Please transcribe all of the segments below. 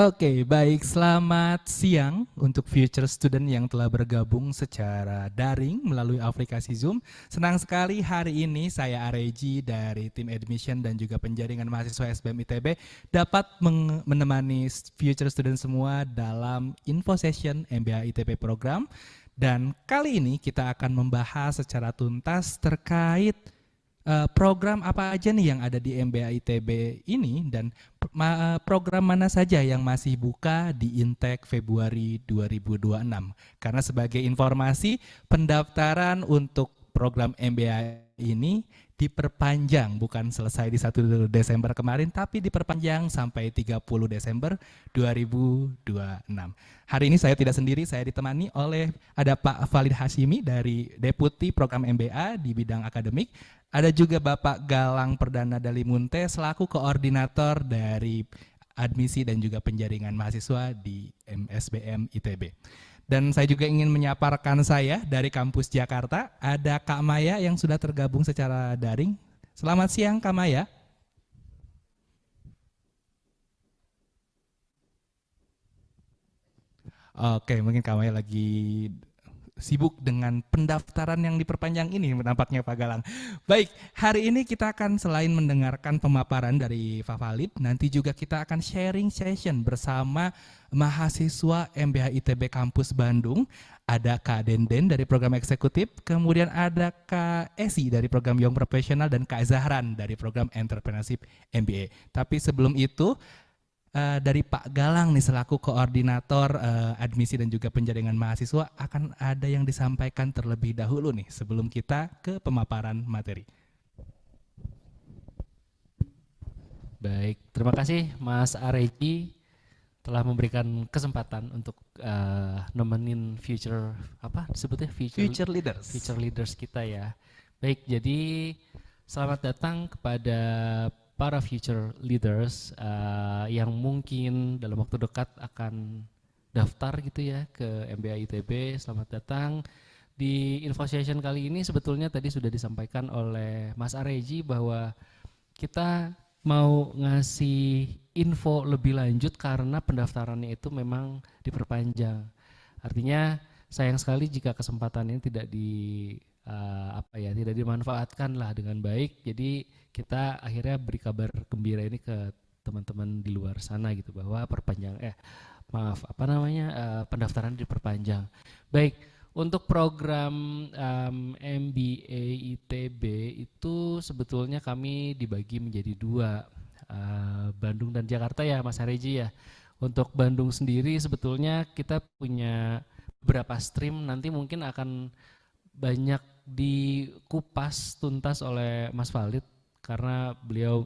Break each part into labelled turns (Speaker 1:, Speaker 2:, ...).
Speaker 1: Oke, baik. Selamat siang untuk future student yang telah bergabung secara daring melalui aplikasi Zoom. Senang sekali hari ini saya Areji dari tim admission dan juga penjaringan mahasiswa SBM ITB dapat menemani future student semua dalam info session MBA ITB program. Dan kali ini kita akan membahas secara tuntas terkait program apa aja nih yang ada di MBA ITB ini dan program mana saja yang masih buka di Intek Februari 2026. Karena sebagai informasi, pendaftaran untuk program MBA ini diperpanjang, bukan selesai di 1 Desember kemarin, tapi diperpanjang sampai 30 Desember 2026. Hari ini saya tidak sendiri, saya ditemani oleh ada Pak Valid Hashimi dari Deputi Program MBA di bidang akademik. Ada juga Bapak Galang Perdana Dalimunte selaku koordinator dari admisi dan juga penjaringan mahasiswa di SBM ITB. Dan saya juga ingin menyapa rekan saya dari kampus Jakarta, ada Kak Maya yang sudah tergabung secara daring. Selamat siang Kak Maya. Oke, mungkin Kak Maya lagi sibuk dengan pendaftaran yang diperpanjang ini nampaknya Pak Galang. Baik, hari ini kita akan selain mendengarkan pemaparan dari Favalid, nanti juga kita akan sharing session bersama mahasiswa MBH ITB Kampus Bandung. Ada Kak Denden dari program eksekutif, kemudian ada Kak Esi dari program Young Professional dan Kak Zahran dari program Entrepreneurship MBA. Tapi sebelum itu, dari Pak Galang nih selaku koordinator admisi dan juga penjaringan mahasiswa akan ada yang disampaikan terlebih dahulu nih sebelum kita ke pemaparan materi.
Speaker 2: Baik, terima kasih Mas Areji telah memberikan kesempatan untuk nemenin future leaders kita ya. Baik, jadi selamat datang kepada para future leaders yang mungkin dalam waktu dekat akan daftar gitu ya ke MBA ITB. Selamat datang di info session kali ini. Sebetulnya tadi sudah disampaikan oleh Mas Areji bahwa kita mau ngasih info lebih lanjut karena pendaftarannya itu memang diperpanjang. Artinya sayang sekali jika kesempatan ini tidak tidak dimanfaatkan lah dengan baik. Jadi kita akhirnya beri kabar gembira ini ke teman-teman di luar sana gitu bahwa pendaftaran diperpanjang. Baik, untuk program MBA ITB itu sebetulnya kami dibagi menjadi dua, Bandung dan Jakarta ya Mas Hareji ya. Untuk Bandung sendiri sebetulnya kita punya beberapa stream, nanti mungkin akan banyak dikupas tuntas oleh Mas Valid karena beliau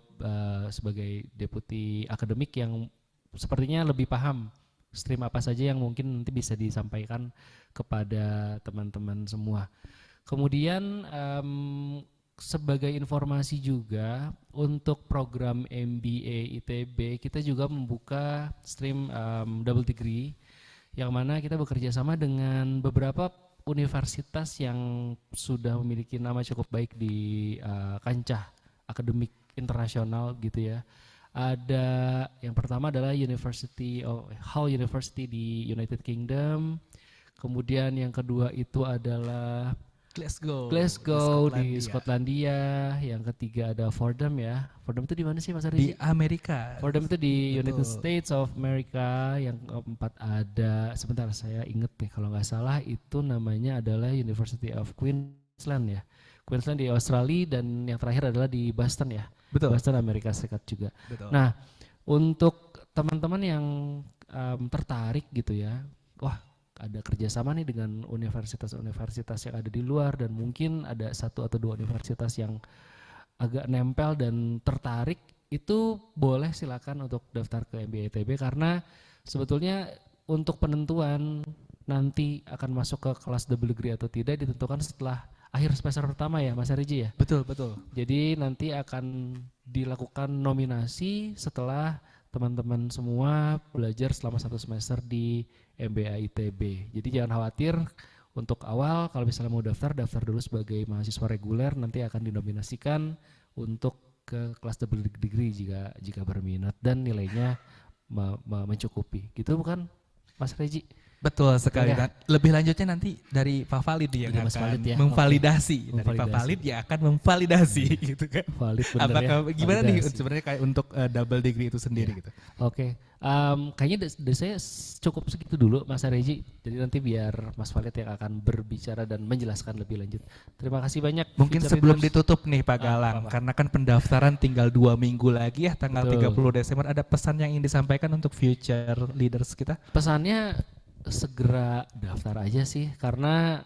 Speaker 2: sebagai deputi akademik yang sepertinya lebih paham stream apa saja yang mungkin nanti bisa disampaikan kepada teman-teman semua. Kemudian sebagai informasi juga untuk program MBA ITB kita juga membuka stream double degree yang mana kita bekerja sama dengan beberapa universitas yang sudah memiliki nama cukup baik di kancah akademik internasional gitu ya. Ada yang pertama adalah Hull University di United Kingdom. Kemudian yang kedua itu adalah Glasgow di Skotlandia. Yang ketiga ada Fordham ya. Fordham itu di mana sih Mas Ariji?
Speaker 1: Di Amerika.
Speaker 2: Fordham itu di United States of America. Yang keempat ada, sebentar saya inget nih kalau nggak salah itu namanya adalah University of Queensland ya. Queensland di Australia, dan yang terakhir adalah di Boston ya.
Speaker 1: Betul.
Speaker 2: Boston Amerika Serikat juga.
Speaker 1: Betul.
Speaker 2: Nah, untuk teman-teman yang tertarik gitu ya, wah ada kerjasama nih dengan universitas-universitas yang ada di luar dan mungkin ada 1 atau 2 universitas yang agak nempel dan tertarik, itu boleh silakan untuk daftar ke MBA ITB karena sebetulnya untuk penentuan nanti akan masuk ke kelas double degree atau tidak ditentukan setelah akhir semester pertama ya Mas Ariji ya?
Speaker 1: Betul, betul.
Speaker 2: Jadi nanti akan dilakukan nominasi setelah teman-teman semua belajar selama 1 semester di MBA ITB. Jadi jangan khawatir, untuk awal kalau misalnya mau daftar dulu sebagai mahasiswa reguler, nanti akan dinominasikan untuk ke kelas double degree jika berminat dan nilainya mencukupi. Gitu bukan Mas Reji?
Speaker 1: Betul sekali.
Speaker 2: ya?
Speaker 1: Dan lebih lanjutnya nanti dari Pak Valid yang
Speaker 2: Dari Mas
Speaker 1: akan
Speaker 2: Valid ya,
Speaker 1: memvalidasi.
Speaker 2: oke.
Speaker 1: Dari Pak
Speaker 2: Memvalidasi.
Speaker 1: Valid yang akan memvalidasi gitu kan.
Speaker 2: Valid bener ya.
Speaker 1: Apakah gimana nih
Speaker 2: validasi.
Speaker 1: sebenarnya kayak untuk double degree itu sendiri
Speaker 2: Iya.
Speaker 1: gitu.
Speaker 2: Oke, kayaknya dari saya cukup segitu dulu Mas Reji. Jadi nanti biar Mas Valid yang akan berbicara dan menjelaskan lebih lanjut. Terima kasih banyak.
Speaker 1: Mungkin
Speaker 2: Future
Speaker 1: sebelum
Speaker 2: Leaders.
Speaker 1: ditutup nih Pak Galang,
Speaker 2: apa-apa.
Speaker 1: karena kan pendaftaran tinggal 2 minggu lagi ya, tanggal
Speaker 2: Betul.
Speaker 1: 30 Desember. Ada pesan yang ingin disampaikan untuk future leaders kita?
Speaker 2: Pesannya segera daftar aja sih, karena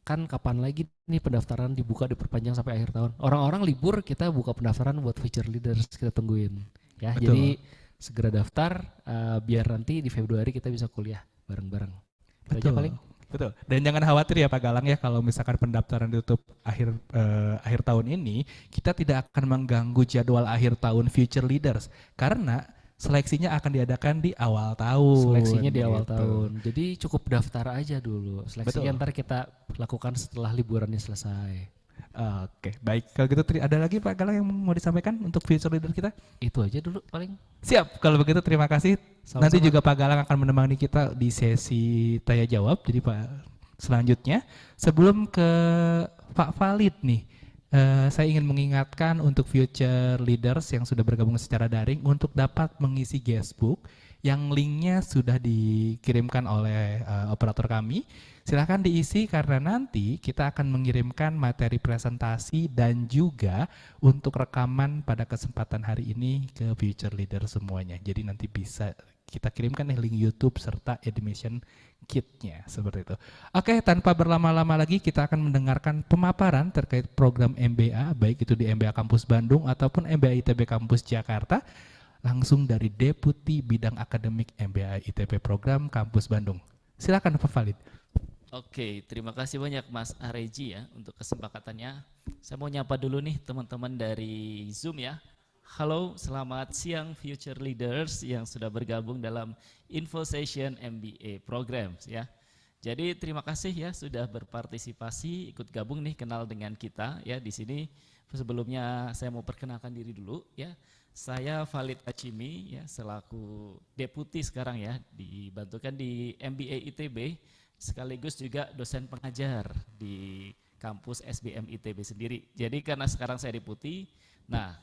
Speaker 2: kan kapan lagi nih pendaftaran dibuka diperpanjang sampai akhir tahun. Orang-orang libur, kita buka pendaftaran buat future leaders, kita tungguin ya.
Speaker 1: Betul.
Speaker 2: Jadi segera daftar biar nanti di Februari kita bisa kuliah bareng-bareng. Itu aja paling.
Speaker 1: Betul. Dan jangan khawatir ya Pak Galang ya, kalau misalkan pendaftaran ditutup akhir tahun ini, kita tidak akan mengganggu jadwal akhir tahun future leaders karena seleksinya akan diadakan di awal tahun.
Speaker 2: Seleksinya di awal
Speaker 1: gitu.
Speaker 2: tahun. Jadi cukup daftar aja dulu. Seleksinya
Speaker 1: Betul.
Speaker 2: ntar kita lakukan setelah liburannya selesai.
Speaker 1: Oke, baik. Kalau gitu ada lagi Pak Galang yang mau disampaikan untuk future leader kita?
Speaker 2: Itu aja dulu paling.
Speaker 1: Siap, kalau begitu terima kasih.
Speaker 2: Sama-sama.
Speaker 1: Nanti juga Pak Galang akan menemani kita di sesi tanya jawab. Jadi Pak, selanjutnya sebelum ke Pak Valid nih, saya ingin mengingatkan untuk future leaders yang sudah bergabung secara daring untuk dapat mengisi guestbook yang linknya sudah dikirimkan oleh operator kami. Silahkan diisi karena nanti kita akan mengirimkan materi presentasi dan juga untuk rekaman pada kesempatan hari ini ke future leader semuanya. Jadi nanti bisa kita kirimkan link YouTube serta admission kitnya seperti itu. Oke, tanpa berlama-lama lagi kita akan mendengarkan pemaparan terkait program MBA baik itu di MBA Kampus Bandung ataupun MBA ITB Kampus Jakarta langsung dari Deputi Bidang Akademik MBA ITB Program Kampus Bandung. Silakan Pak Valid.
Speaker 3: Oke, terima kasih banyak Mas Areji ya untuk kesempatannya. Saya mau nyapa dulu nih teman-teman dari Zoom ya. Halo, selamat siang Future Leaders yang sudah bergabung dalam Info Session MBA Programs ya. Jadi terima kasih ya sudah berpartisipasi, ikut gabung nih, kenal dengan kita ya di sini. Sebelumnya saya mau perkenalkan diri dulu ya. Saya Valid Hachimi ya selaku deputi sekarang ya, dibantukan di MBA ITB sekaligus juga dosen pengajar di kampus SBM ITB sendiri. Jadi karena sekarang saya deputi, nah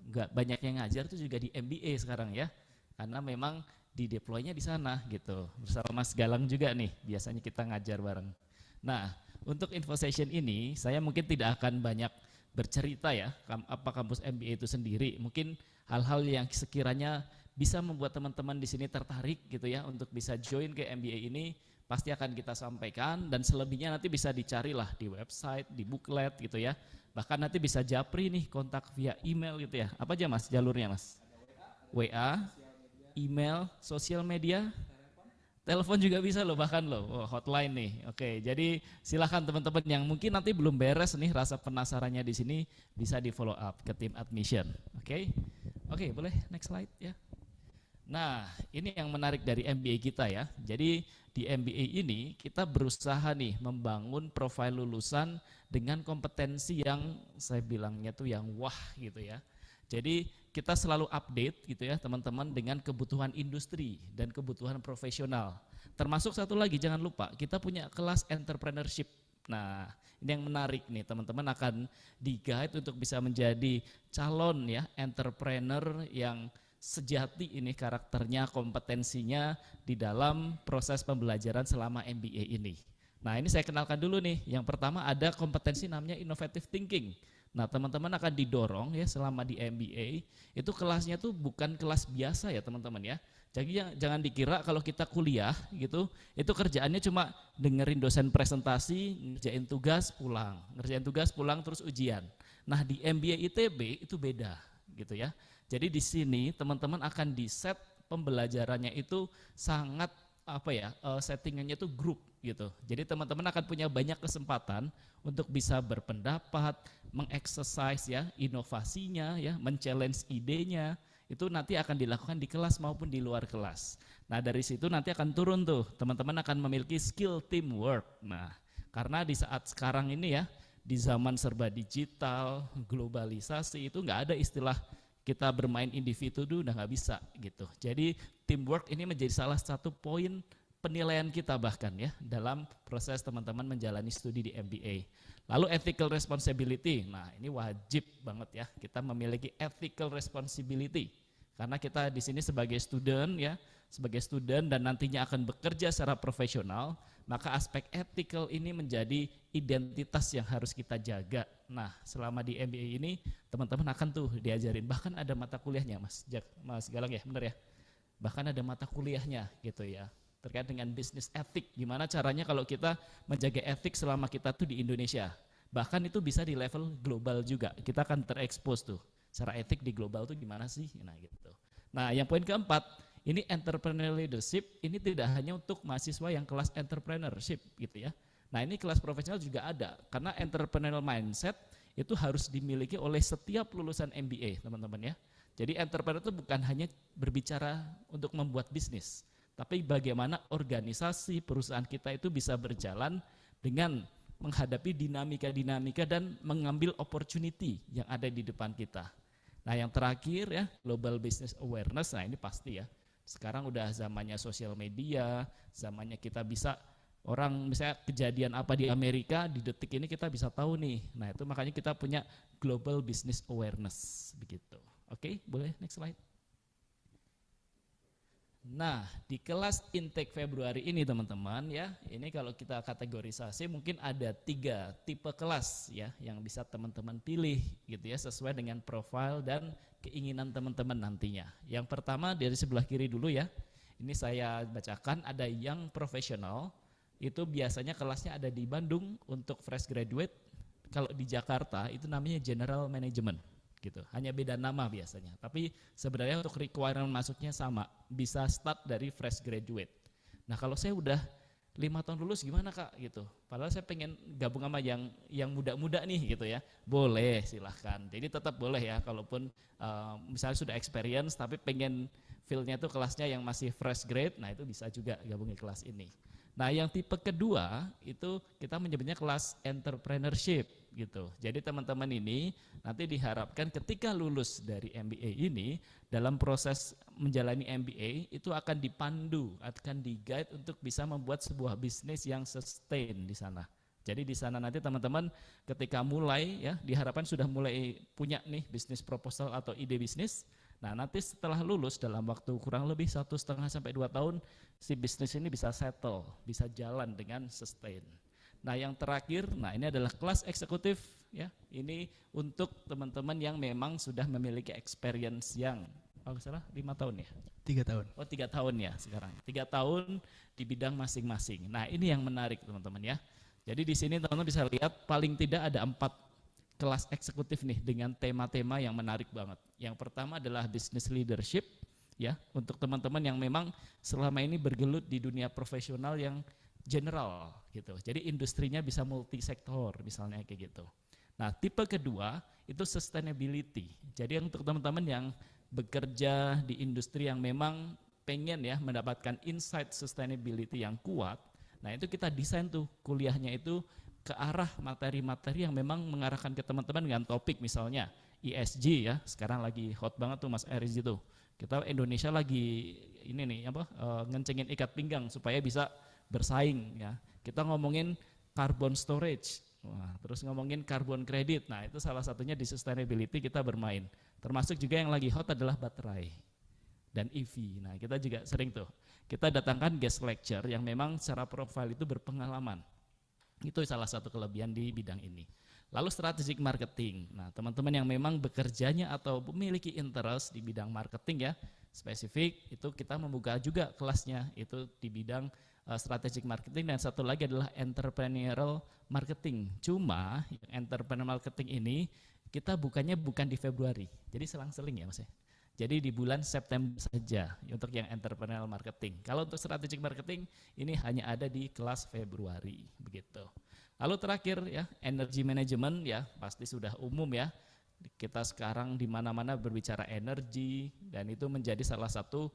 Speaker 3: nggak banyak yang ngajar tuh juga di MBA sekarang ya, karena memang di deploy-nya di sana gitu. Bersama Mas Galang juga nih, biasanya kita ngajar bareng. Nah, untuk info session ini saya mungkin tidak akan banyak bercerita ya, apa kampus MBA itu sendiri. Mungkin hal-hal yang sekiranya bisa membuat teman-teman di sini tertarik gitu ya untuk bisa join ke MBA ini, pasti akan kita sampaikan, dan selebihnya nanti bisa dicarilah di website, di booklet gitu ya. Bahkan nanti bisa japri nih, kontak via email gitu ya. Apa aja Mas jalurnya Mas? WA, email, sosial media, telepon juga bisa loh bahkan loh, hotline nih. Oke, jadi silahkan teman-teman yang mungkin nanti belum beres nih rasa penasarannya di sini, bisa di follow up ke tim admission. Oke, boleh next slide ya. Nah, ini yang menarik dari MBA kita ya. Jadi di MBA ini kita berusaha nih membangun profil lulusan dengan kompetensi yang saya bilangnya tuh yang wah gitu ya. Jadi kita selalu update gitu ya teman-teman dengan kebutuhan industri dan kebutuhan profesional. Termasuk satu lagi jangan lupa kita punya kelas entrepreneurship. Nah, ini yang menarik nih, teman-teman akan di-guide untuk bisa menjadi calon ya entrepreneur yang sejati ini karakternya, kompetensinya di dalam proses pembelajaran selama MBA ini. Nah, ini saya kenalkan dulu nih. Yang pertama ada kompetensi namanya innovative thinking. Nah, teman-teman akan didorong ya selama di MBA, itu kelasnya tuh bukan kelas biasa ya teman-teman ya. Jadi jangan dikira kalau kita kuliah gitu, itu kerjaannya cuma dengerin dosen presentasi, ngerjain tugas pulang terus ujian. Nah, di MBA ITB itu beda gitu ya. Jadi di sini teman-teman akan di set pembelajarannya itu sangat settingannya itu grup gitu. Jadi teman-teman akan punya banyak kesempatan untuk bisa berpendapat, mengexercise ya inovasinya ya, men-challenge idenya. Itu nanti akan dilakukan di kelas maupun di luar kelas. Nah, dari situ nanti akan turun tuh, teman-teman akan memiliki skill teamwork. Nah, karena di saat sekarang ini ya, di zaman serba digital, globalisasi, itu nggak ada istilah kita bermain individu udah nggak bisa gitu. Jadi teamwork ini menjadi salah satu poin penilaian kita bahkan ya dalam proses teman-teman menjalani studi di MBA. Lalu ethical responsibility, nah ini wajib banget ya kita memiliki ethical responsibility karena kita di sini sebagai student ya, sebagai student dan nantinya akan bekerja secara profesional, maka aspek ethical ini menjadi identitas yang harus kita jaga. Nah selama di MBA ini teman-teman akan tuh diajarin, bahkan ada mata kuliahnya Mas Galang ya, benar ya? Bahkan ada mata kuliahnya gitu ya, terkait dengan bisnis etik, gimana caranya kalau kita menjaga etik selama kita tuh di Indonesia. Bahkan itu bisa di level global juga, kita akan terekspos tuh, secara etik di global tuh gimana sih, nah gitu. Nah yang poin keempat, ini entrepreneurial leadership, ini tidak hanya untuk mahasiswa yang kelas entrepreneurship gitu ya. Nah ini kelas profesional juga ada, karena entrepreneurial mindset itu harus dimiliki oleh setiap lulusan MBA teman-teman ya. Jadi entrepreneur itu bukan hanya berbicara untuk membuat bisnis, tapi bagaimana organisasi perusahaan kita itu bisa berjalan dengan menghadapi dinamika-dinamika dan mengambil opportunity yang ada di depan kita. Nah yang terakhir ya, global business awareness, nah ini pasti ya. Sekarang udah zamannya sosial media, zamannya kita bisa, orang misalnya kejadian apa di Amerika, di detik ini kita bisa tahu nih. Nah itu makanya kita punya global business awareness, begitu. Oke, boleh next slide. Nah, di kelas intake Februari ini teman-teman ya, ini kalau kita kategorisasi mungkin ada 3 tipe kelas ya yang bisa teman-teman pilih gitu ya sesuai dengan profil dan keinginan teman-teman nantinya. Yang pertama dari sebelah kiri dulu ya, ini saya bacakan, ada yang profesional, itu biasanya kelasnya ada di Bandung untuk fresh graduate, kalau di Jakarta itu namanya general management. Gitu. Hanya beda nama biasanya, tapi sebenarnya untuk requirement masuknya sama, bisa start dari fresh graduate. Nah kalau saya udah 5 tahun lulus gimana Kak gitu, padahal saya pengen gabung sama yang muda-muda nih gitu ya, boleh silahkan, jadi tetap boleh ya, kalaupun misalnya sudah experience tapi pengen feel-nya tuh kelasnya yang masih fresh grade, nah itu bisa juga gabung di kelas ini. Nah yang tipe kedua itu kita menyebutnya kelas entrepreneurship gitu. Jadi teman-teman ini nanti diharapkan ketika lulus dari MBA ini dalam proses menjalani MBA itu akan dipandu, akan di-guide untuk bisa membuat sebuah bisnis yang sustain di sana. Jadi di sana nanti teman-teman ketika mulai ya diharapkan sudah mulai punya nih bisnis proposal atau ide bisnis. Nah nanti setelah lulus dalam waktu kurang lebih 1,5 sampai 2 tahun si bisnis ini bisa settle, bisa jalan dengan sustain. Nah yang terakhir, nah ini adalah kelas eksekutif ya. Ini untuk teman-teman yang memang sudah memiliki experience yang kalau salah 5 tahun ya?
Speaker 1: 3 tahun.
Speaker 3: Oh 3 tahun ya sekarang. 3 tahun di bidang masing-masing. Nah ini yang menarik teman-teman ya. Jadi di sini teman-teman bisa lihat paling tidak ada 4 kelas eksekutif nih dengan tema-tema yang menarik banget. Yang pertama adalah business leadership ya, untuk teman-teman yang memang selama ini bergelut di dunia profesional yang general gitu. Jadi industrinya bisa multisektor misalnya kayak gitu. Nah, tipe kedua itu sustainability. Jadi untuk teman-teman yang bekerja di industri yang memang pengen ya mendapatkan insight sustainability yang kuat, nah itu kita desain tuh kuliahnya itu ke arah materi-materi yang memang mengarahkan ke teman-teman dengan topik misalnya ESG ya, sekarang lagi hot banget tuh Mas Aris itu. Kita Indonesia lagi ini nih ngencengin ikat pinggang supaya bisa bersaing ya. Kita ngomongin carbon storage, wah, terus ngomongin carbon credit. Nah itu salah satunya di sustainability kita bermain. Termasuk juga yang lagi hot adalah baterai dan EV. Nah kita juga sering tuh kita datangkan guest lecture yang memang secara profil itu berpengalaman. Itu salah satu kelebihan di bidang ini. Lalu strategic marketing. Nah, teman-teman yang memang bekerjanya atau memiliki interest di bidang marketing ya, spesifik itu kita membuka juga kelasnya itu di bidang strategic marketing, dan satu lagi adalah entrepreneurial marketing. Cuma entrepreneurial marketing ini kita bukannya bukan di Februari. Jadi selang-seling ya Mas ya. Jadi di bulan September saja untuk yang entrepreneurial marketing. Kalau untuk strategic marketing ini hanya ada di kelas Februari begitu. Lalu terakhir ya, energy management ya pasti sudah umum ya. Kita sekarang di mana-mana berbicara energi dan itu menjadi salah satu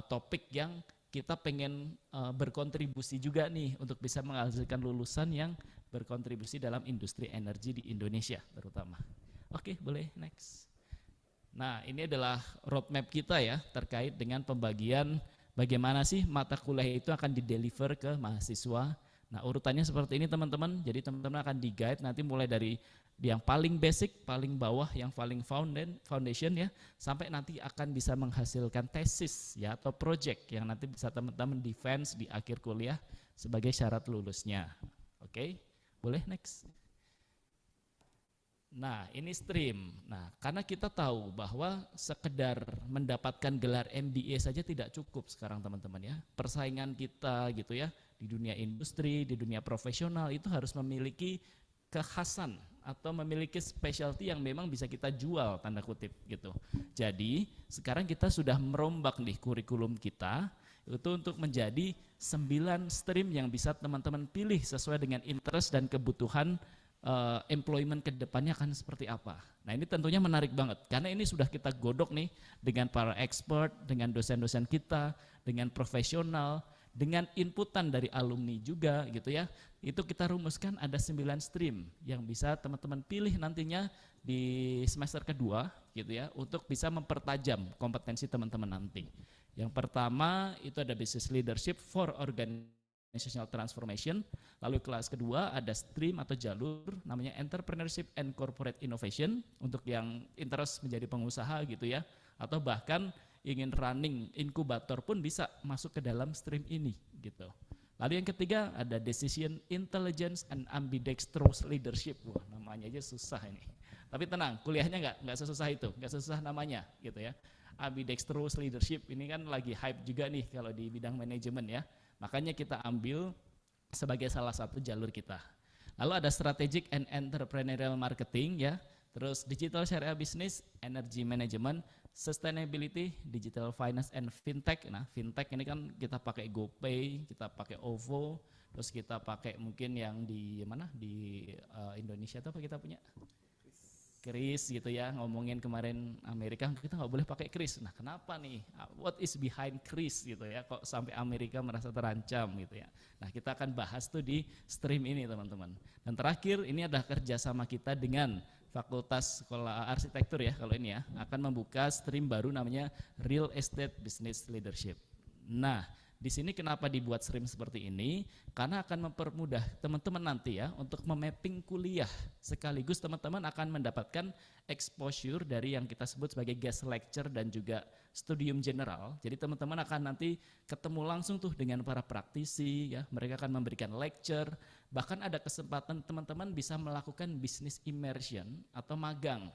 Speaker 3: topik yang kita pengen berkontribusi juga nih untuk bisa menghasilkan lulusan yang berkontribusi dalam industri energi di Indonesia terutama. Oke, boleh next. Nah, ini adalah roadmap kita ya terkait dengan pembagian bagaimana sih mata kuliah itu akan dideliver ke mahasiswa. Nah, urutannya seperti ini teman-teman. Jadi teman-teman akan di-guide nanti mulai dari yang paling basic, paling bawah, yang paling foundation ya, sampai nanti akan bisa menghasilkan tesis ya atau project yang nanti bisa teman-teman defense di akhir kuliah sebagai syarat lulusnya. Oke, boleh next. Nah, ini stream. Nah, karena kita tahu bahwa sekedar mendapatkan gelar MBA saja tidak cukup sekarang teman-teman ya. Persaingan kita gitu ya, di dunia industri, di dunia profesional itu harus memiliki kekhasan atau memiliki specialty yang memang bisa kita jual tanda kutip gitu. Jadi, sekarang kita sudah merombak nih kurikulum kita itu untuk menjadi 9 stream yang bisa teman-teman pilih sesuai dengan interest dan kebutuhan employment ke depannya akan seperti apa. Nah, ini tentunya menarik banget karena ini sudah kita godok nih dengan para expert, dengan dosen-dosen kita, dengan profesional, dengan inputan dari alumni juga gitu ya. Itu kita rumuskan ada 9 stream yang bisa teman-teman pilih nantinya di semester kedua gitu ya untuk bisa mempertajam kompetensi teman-teman nanti. Yang pertama itu ada business leadership for organizational transformation. Lalu kelas kedua ada stream atau jalur namanya entrepreneurship and corporate innovation untuk yang interest menjadi pengusaha gitu ya, atau bahkan ingin running inkubator pun bisa masuk ke dalam stream ini gitu. Lalu yang ketiga ada decision intelligence and ambidextrous leadership. Wah, namanya aja susah ini. Tapi tenang, kuliahnya nggak sesusah itu, nggak sesusah namanya gitu ya. Ambidextrous leadership ini kan lagi hype juga nih kalau di bidang manajemen ya. Makanya kita ambil sebagai salah satu jalur kita. Lalu ada strategic and entrepreneurial marketing ya, terus digital syariah business, energy management, sustainability, digital finance and fintech. Nah, fintech ini kan kita pakai GoPay, kita pakai OVO, terus kita pakai mungkin yang di mana di Indonesia itu apa kita punya? Kris gitu ya, ngomongin kemarin Amerika kita nggak boleh pakai kris. Nah, kenapa nih? What is behind kris gitu ya? Kok sampai Amerika merasa terancam gitu ya? Nah, kita akan bahas tuh di stream ini teman-teman. Dan terakhir ini adalah kerjasama kita dengan Fakultas Sekolah Arsitektur ya kalau ini ya, akan membuka stream baru namanya Real Estate Business Leadership. Nah, di sini kenapa dibuat stream seperti ini? Karena akan mempermudah teman-teman nanti ya untuk memapping kuliah. Sekaligus teman-teman akan mendapatkan exposure dari yang kita sebut sebagai guest lecture dan juga studium general. Jadi teman-teman akan nanti ketemu langsung tuh dengan para praktisi ya. Mereka akan memberikan lecture. Bahkan ada kesempatan teman-teman bisa melakukan business immersion atau magang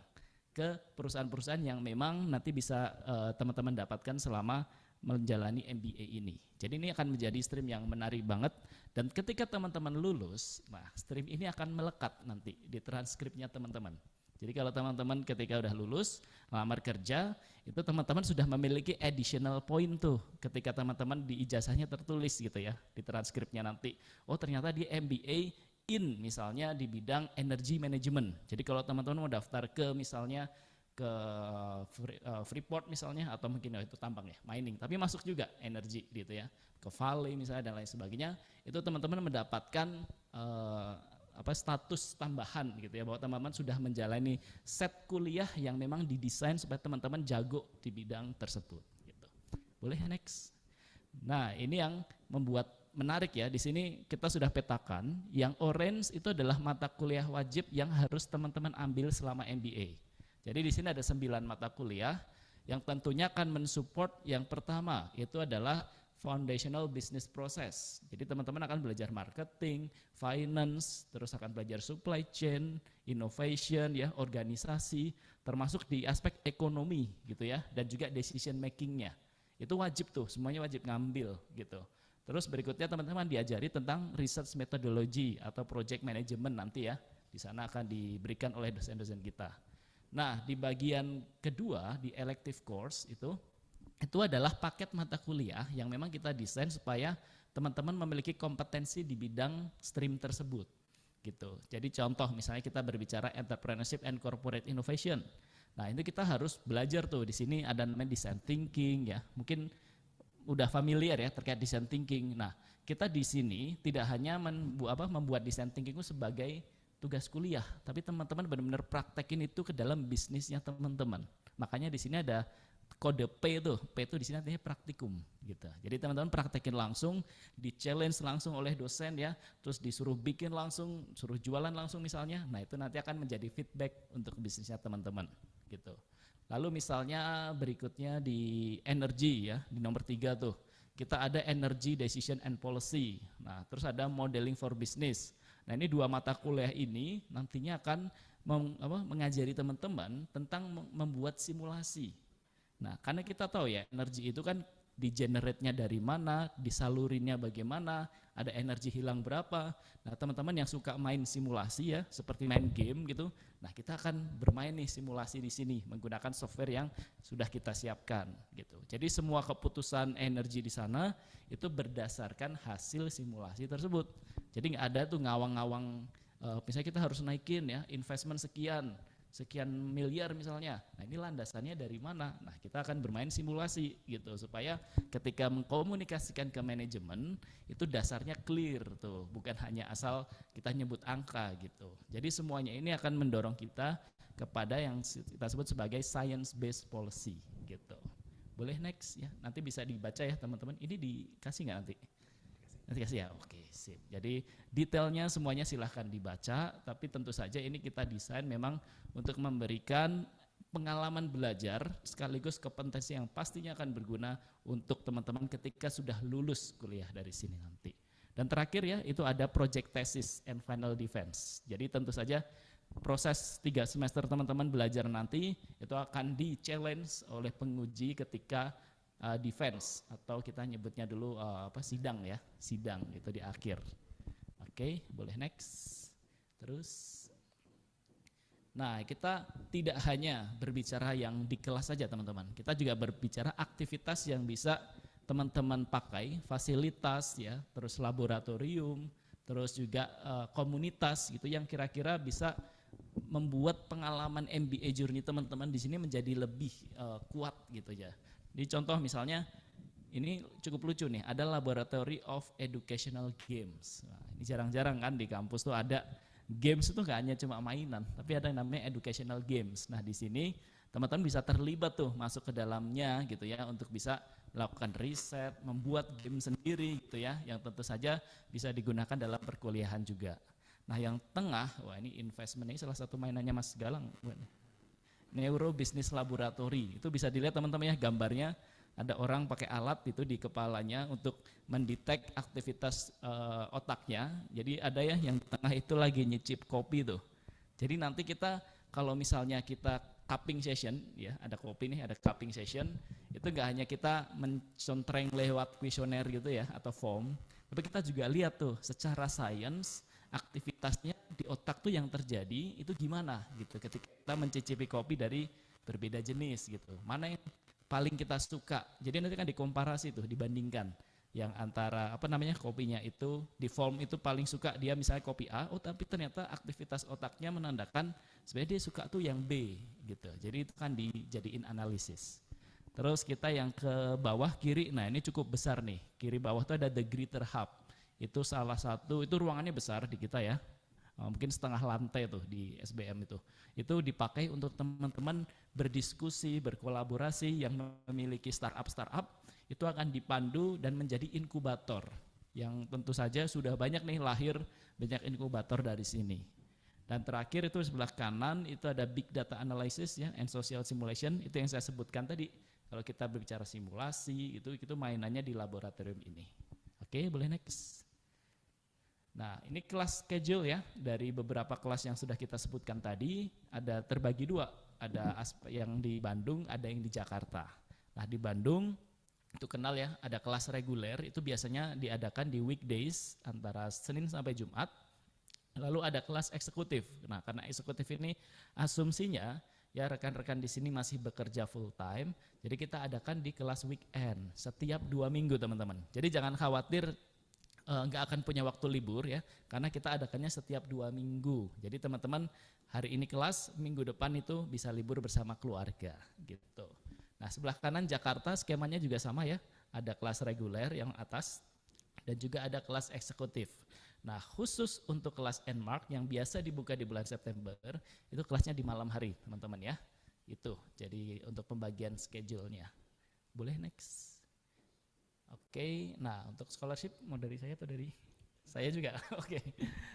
Speaker 3: ke perusahaan-perusahaan yang memang nanti bisa teman-teman dapatkan selama menjalani MBA ini. Jadi ini akan menjadi stream yang menarik banget dan ketika teman-teman lulus, nah stream ini akan melekat nanti di transkripnya teman-teman. Jadi kalau teman-teman ketika udah lulus, melamar kerja, itu teman-teman sudah memiliki additional point tuh ketika teman-teman di ijazahnya tertulis gitu ya, di transkripnya nanti. Oh ternyata di MBA in misalnya di bidang energy management. Jadi kalau teman-teman mau daftar ke misalnya ke Freeport misalnya atau mungkin itu tambang ya, mining, tapi masuk juga energi gitu ya, ke Vale misalnya dan lain sebagainya, itu teman-teman mendapatkan status tambahan gitu ya, bahwa teman-teman sudah menjalani set kuliah yang memang didesain supaya teman-teman jago di bidang tersebut gitu. Boleh next. Nah, ini yang membuat menarik ya, di sini kita sudah petakan, yang orange itu adalah mata kuliah wajib yang harus teman-teman ambil selama MBA. Jadi di sini ada 9 mata kuliah yang tentunya akan mensupport yang pertama itu adalah foundational business process. Jadi teman-teman akan belajar marketing, finance, terus akan belajar supply chain, innovation ya, organisasi, termasuk di aspek ekonomi gitu ya, dan juga decision makingnya. Itu wajib tuh, semuanya wajib ngambil gitu. Terus berikutnya teman-teman diajari tentang research methodology atau project management nanti ya. Di sana akan diberikan oleh dosen-dosen kita. Nah, di bagian kedua di elective course itu adalah paket mata kuliah yang memang kita desain supaya teman-teman memiliki kompetensi di bidang stream tersebut gitu. Jadi contoh misalnya kita berbicara entrepreneurship and corporate innovation. Nah, itu kita harus belajar tuh, di sini ada namanya design thinking ya. Mungkin udah familiar ya terkait design thinking. Nah, kita di sini tidak hanya membuat design thinking itu sebagai tugas kuliah, tapi teman-teman benar-benar praktekin itu ke dalam bisnisnya teman-teman. Makanya di sini ada kode P itu di sini artinya praktikum gitu. Jadi teman-teman praktekin langsung, di challenge langsung oleh dosen ya, terus disuruh bikin langsung, suruh jualan langsung misalnya. Nah, itu nanti akan menjadi feedback untuk bisnisnya teman-teman gitu. Lalu misalnya berikutnya di energy ya, di nomor 3 tuh. Kita ada energy decision and policy. Nah, terus ada modeling for business. Nah, ini 2 mata kuliah ini nantinya akan mengajari teman-teman tentang membuat simulasi. Nah, karena kita tahu ya, energi itu kan di-generate-nya dari mana, disalurinnya bagaimana, ada energi hilang berapa. Nah, teman-teman yang suka main simulasi ya, seperti main game gitu, nah kita akan bermain nih simulasi di sini menggunakan software yang sudah kita siapkan gitu. Jadi semua keputusan energi di sana itu berdasarkan hasil simulasi tersebut. Jadi nggak ada tuh ngawang-ngawang, misalnya kita harus naikin ya investment sekian miliar misalnya. Nah, ini landasannya dari mana? Nah, kita akan bermain simulasi gitu supaya ketika mengkomunikasikan ke manajemen itu dasarnya clear tuh, bukan hanya asal kita nyebut angka gitu. Jadi semuanya ini akan mendorong kita kepada yang kita sebut sebagai science based policy gitu. Boleh next ya. Nanti bisa dibaca ya teman-teman. Ini dikasih nggak nanti? Nanti kasih ya, oke sip. Jadi detailnya semuanya silahkan dibaca, tapi tentu saja ini kita desain memang untuk memberikan pengalaman belajar sekaligus kompetensi yang pastinya akan berguna untuk teman-teman ketika sudah lulus kuliah dari sini nanti. Dan terakhir ya, itu ada project thesis and final defense. Jadi tentu saja proses 3 semester teman-teman belajar nanti itu akan di-challenge oleh penguji ketika defense atau kita nyebutnya dulu sidang ya, sidang itu di akhir. Oke, boleh next. Terus, nah kita tidak hanya berbicara yang di kelas saja teman-teman, kita juga berbicara aktivitas yang bisa teman-teman pakai, fasilitas ya, terus laboratorium, terus juga komunitas gitu yang kira-kira bisa membuat pengalaman MBA journey teman-teman di sini menjadi lebih kuat gitu ya. Di contoh misalnya, ini cukup lucu nih, ada Laboratory of Educational Games. Nah, ini jarang-jarang kan di kampus tuh ada games itu nggak hanya cuma mainan, tapi ada yang namanya educational games. Nah, di sini teman-teman bisa terlibat tuh masuk ke dalamnya gitu ya untuk bisa melakukan riset, membuat game sendiri gitu ya, yang tentu saja bisa digunakan dalam perkuliahan juga. Nah, yang tengah, wah ini investment ini salah satu mainannya Mas Galang. Neuro Business Laboratory, itu bisa dilihat teman-teman ya gambarnya, ada orang pakai alat itu di kepalanya untuk mendetek aktivitas otaknya. Jadi ada ya yang di tengah itu lagi nyicip kopi tuh. Jadi nanti kita kalau misalnya kita cupping session ya, ada kopi nih, ada cupping session, itu enggak hanya kita mencontreng lewat kuesioner gitu ya atau form, tapi kita juga lihat tuh secara sains aktivitasnya di otak tuh yang terjadi itu gimana gitu ketika kita mencicipi kopi dari berbeda jenis gitu. Mana yang paling kita suka. Jadi nanti kan dikomparasi tuh, dibandingkan yang antara kopinya itu di form itu paling suka dia misalnya kopi A, oh tapi ternyata aktivitas otaknya menandakan sebenarnya dia suka tuh yang B gitu. Jadi itu kan dijadiin analisis. Terus kita yang ke bawah kiri, nah ini cukup besar nih. Kiri bawah tuh ada The Greater Hub. Itu salah satu, itu ruangannya besar di kita ya, mungkin setengah lantai tuh di SBM itu dipakai untuk teman-teman berdiskusi, berkolaborasi yang memiliki startup itu akan dipandu dan menjadi inkubator yang tentu saja sudah banyak nih lahir banyak inkubator dari sini. Dan terakhir itu sebelah kanan itu ada big data analysis ya and social simulation, itu yang saya sebutkan tadi. Kalau kita berbicara simulasi itu mainannya di laboratorium ini. Oke, boleh next. Nah, ini kelas schedule ya, dari beberapa kelas yang sudah kita sebutkan tadi, ada terbagi 2, ada yang di Bandung, ada yang di Jakarta. Nah, di Bandung, itu kenal ya, ada kelas reguler, itu biasanya diadakan di weekdays, antara Senin sampai Jumat, lalu ada kelas eksekutif. Nah, karena eksekutif ini asumsinya, ya rekan-rekan di sini masih bekerja full time, jadi kita adakan di kelas weekend, setiap 2 minggu teman-teman. Jadi jangan khawatir, nggak akan punya waktu libur ya, karena kita adakannya setiap 2 minggu. Jadi teman-teman hari ini kelas, minggu depan itu bisa libur bersama keluarga gitu. Nah, sebelah kanan Jakarta skemanya juga sama ya, ada kelas reguler yang atas dan juga ada kelas eksekutif. Nah, khusus untuk kelas Nmark yang biasa dibuka di bulan September, itu kelasnya di malam hari teman-teman ya. Itu jadi untuk pembagian schedule-nya. Boleh next. Oke, nah untuk scholarship mau dari saya atau dari saya juga? Oke.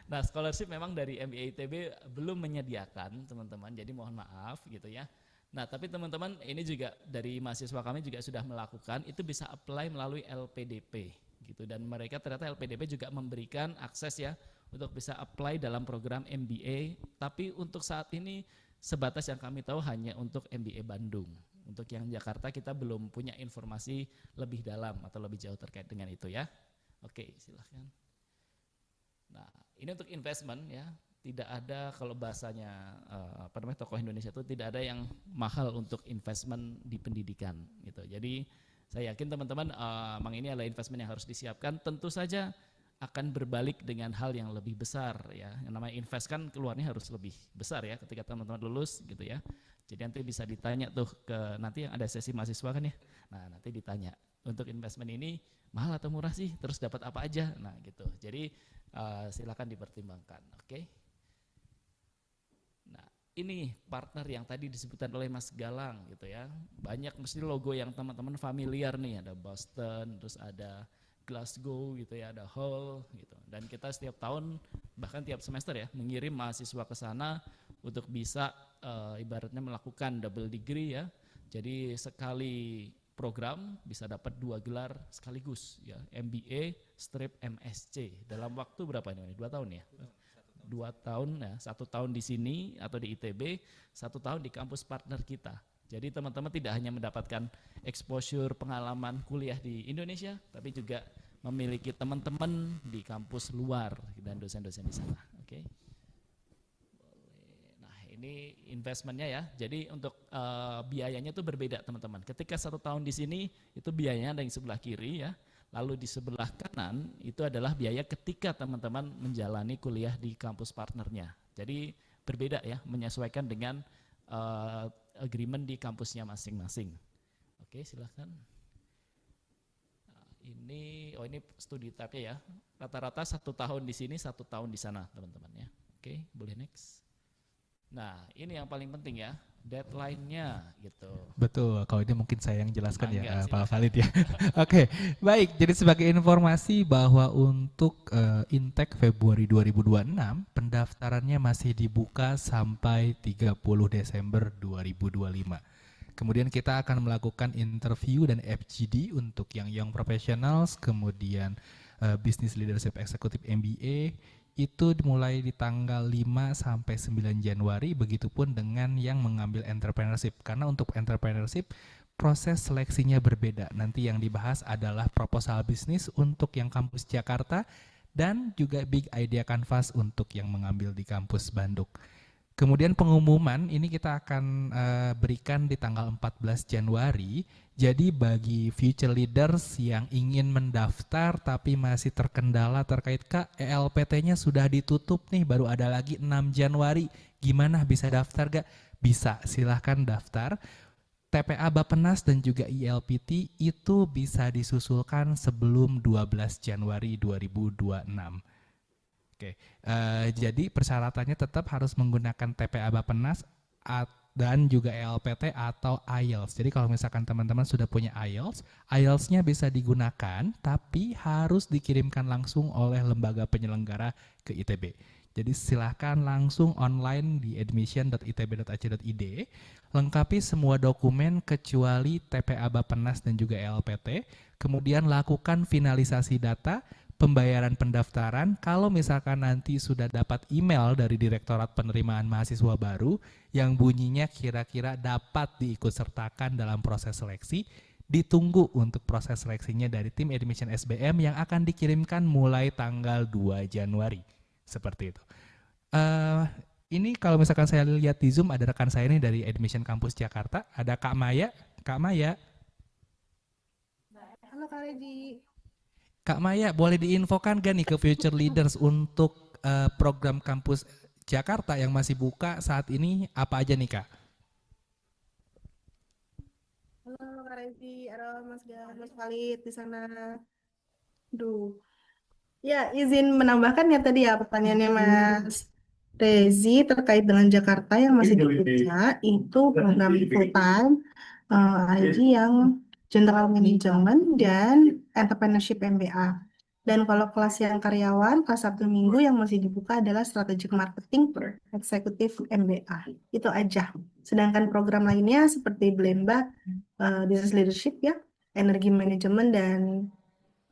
Speaker 3: Nah, scholarship memang dari MBA ITB belum menyediakan, teman-teman. Jadi mohon maaf gitu ya. Nah, tapi teman-teman ini juga dari mahasiswa kami juga sudah melakukan, itu bisa apply melalui LPDP gitu, dan mereka ternyata LPDP juga memberikan akses ya untuk bisa apply dalam program MBA, tapi untuk saat ini sebatas yang kami tahu hanya untuk MBA Bandung. Untuk yang Jakarta kita belum punya informasi lebih dalam atau lebih jauh terkait dengan itu ya. Oke, silahkan. Nah, ini untuk investment ya. Tidak ada, kalau bahasanya tokoh Indonesia itu tidak ada yang mahal untuk investment di pendidikan gitu. Jadi saya yakin teman-teman memang ini adalah investment yang harus disiapkan. Tentu saja akan berbalik dengan hal yang lebih besar ya. Yang namanya invest kan keluarnya harus lebih besar ya ketika teman-teman lulus gitu ya. Jadi nanti bisa ditanya tuh ke nanti yang ada sesi mahasiswa kan ya. Nah, nanti ditanya untuk investment ini mahal atau murah sih, terus dapat apa aja. Nah, gitu. Jadi silakan dipertimbangkan. Oke. Nah, ini partner yang tadi disebutkan oleh Mas Galang gitu ya. Banyak mesti logo yang teman-teman familiar nih, ada Boston, terus ada Glasgow gitu ya, ada Hull gitu. Dan kita setiap tahun bahkan tiap semester ya mengirim mahasiswa ke sana untuk bisa ibaratnya melakukan double degree ya. Jadi sekali program bisa dapat 2 gelar sekaligus ya, MBA strip MSc dalam waktu berapa ini? 2 tahun ya? 2 tahun ya, 1 tahun di sini atau di ITB, 1 tahun di kampus partner kita. Jadi teman-teman tidak hanya mendapatkan exposure pengalaman kuliah di Indonesia, tapi juga memiliki teman-teman di kampus luar dan dosen-dosen di sana. Oke. Nah, ini investmentnya ya. Jadi untuk biayanya itu berbeda teman-teman. Ketika 1 tahun di sini itu biayanya ada yang sebelah kiri ya. Lalu di sebelah kanan itu adalah biaya ketika teman-teman menjalani kuliah di kampus partnernya. Jadi berbeda ya, menyesuaikan dengan agreement di kampusnya masing-masing. Oke, silahkan. Nah, ini studi type ya. Rata-rata 1 tahun di sini, 1 tahun di sana, teman-teman ya. Oke, boleh next. Nah, ini yang paling penting ya, deadline-nya gitu.
Speaker 1: Betul, kalau ini mungkin saya yang jelaskan ya, Pak
Speaker 3: Silakan.
Speaker 1: Khalid ya. Oke, baik. Jadi sebagai informasi bahwa untuk intake Februari 2026, pendaftarannya masih dibuka sampai 30 Desember 2025. Kemudian kita akan melakukan interview dan FGD untuk yang young professionals, kemudian Business Leadership Executive MBA, itu dimulai di tanggal 5 sampai 9 Januari, begitupun dengan yang mengambil entrepreneurship. Karena untuk entrepreneurship proses seleksinya berbeda. Nanti yang dibahas adalah proposal bisnis untuk yang kampus Jakarta dan juga Big Idea Canvas untuk yang mengambil di kampus Bandung. Kemudian pengumuman ini kita akan berikan di tanggal 14 Januari. Jadi bagi future leaders yang ingin mendaftar tapi masih terkendala terkait ELPT-nya sudah ditutup nih, baru ada lagi 6 Januari. Gimana bisa daftar gak? Bisa, silahkan daftar. TPA Bappenas dan juga ILPT itu bisa disusulkan sebelum 12 Januari 2026. Oke, jadi persyaratannya tetap harus menggunakan TPA Bappenas dan juga ELPT atau IELTS. Jadi kalau misalkan teman-teman sudah punya IELTS, IELTS-nya bisa digunakan, tapi harus dikirimkan langsung oleh lembaga penyelenggara ke ITB. Jadi silahkan langsung online di admission.itb.ac.id, lengkapi semua dokumen kecuali TPA Bappenas dan juga ELPT, kemudian lakukan finalisasi data, pembayaran pendaftaran. Kalau misalkan nanti sudah dapat email dari Direktorat Penerimaan Mahasiswa Baru yang bunyinya kira-kira dapat diikutsertakan dalam proses seleksi, ditunggu untuk proses seleksinya dari tim admission SBM yang akan dikirimkan mulai tanggal 2 Januari. Seperti itu. Ini kalau misalkan saya lihat di Zoom ada rekan saya nih dari Admission Kampus Jakarta, ada Kak Maya. Kak Maya.
Speaker 4: Halo Kak Redi.
Speaker 1: Kak Maya, boleh diinfokan gak nih ke future leaders untuk program kampus Jakarta yang masih buka saat ini apa aja nih Kak?
Speaker 4: Halo Kak Redi, halo Mas Gan, Mas Khalid di sana. Duh. Ya, izin menambahkan ya tadi ya pertanyaannya Mas Rezi, terkait dengan Jakarta yang masih dibuka, itu program full time, IG yang General Management dan Entrepreneurship MBA. Dan kalau kelas yang karyawan, kelas Sabtu Minggu yang masih dibuka adalah Strategic Marketing Eksekutif MBA. Itu aja. Sedangkan program lainnya seperti Blemba, Business Leadership ya, Energi Manajemen dan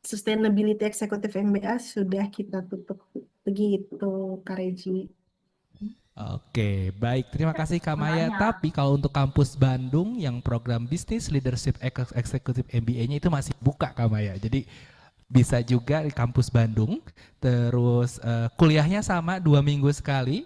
Speaker 4: Sustainability Eksekutif MBA sudah kita tutup. Begitu, Kak Regi.
Speaker 1: Oke, baik. Terima kasih Kak Maya. Tapi kalau untuk kampus Bandung yang program Business Leadership Executive MBA-nya itu masih buka Kak Maya. Jadi bisa juga di kampus Bandung. Terus kuliahnya sama 2 minggu sekali.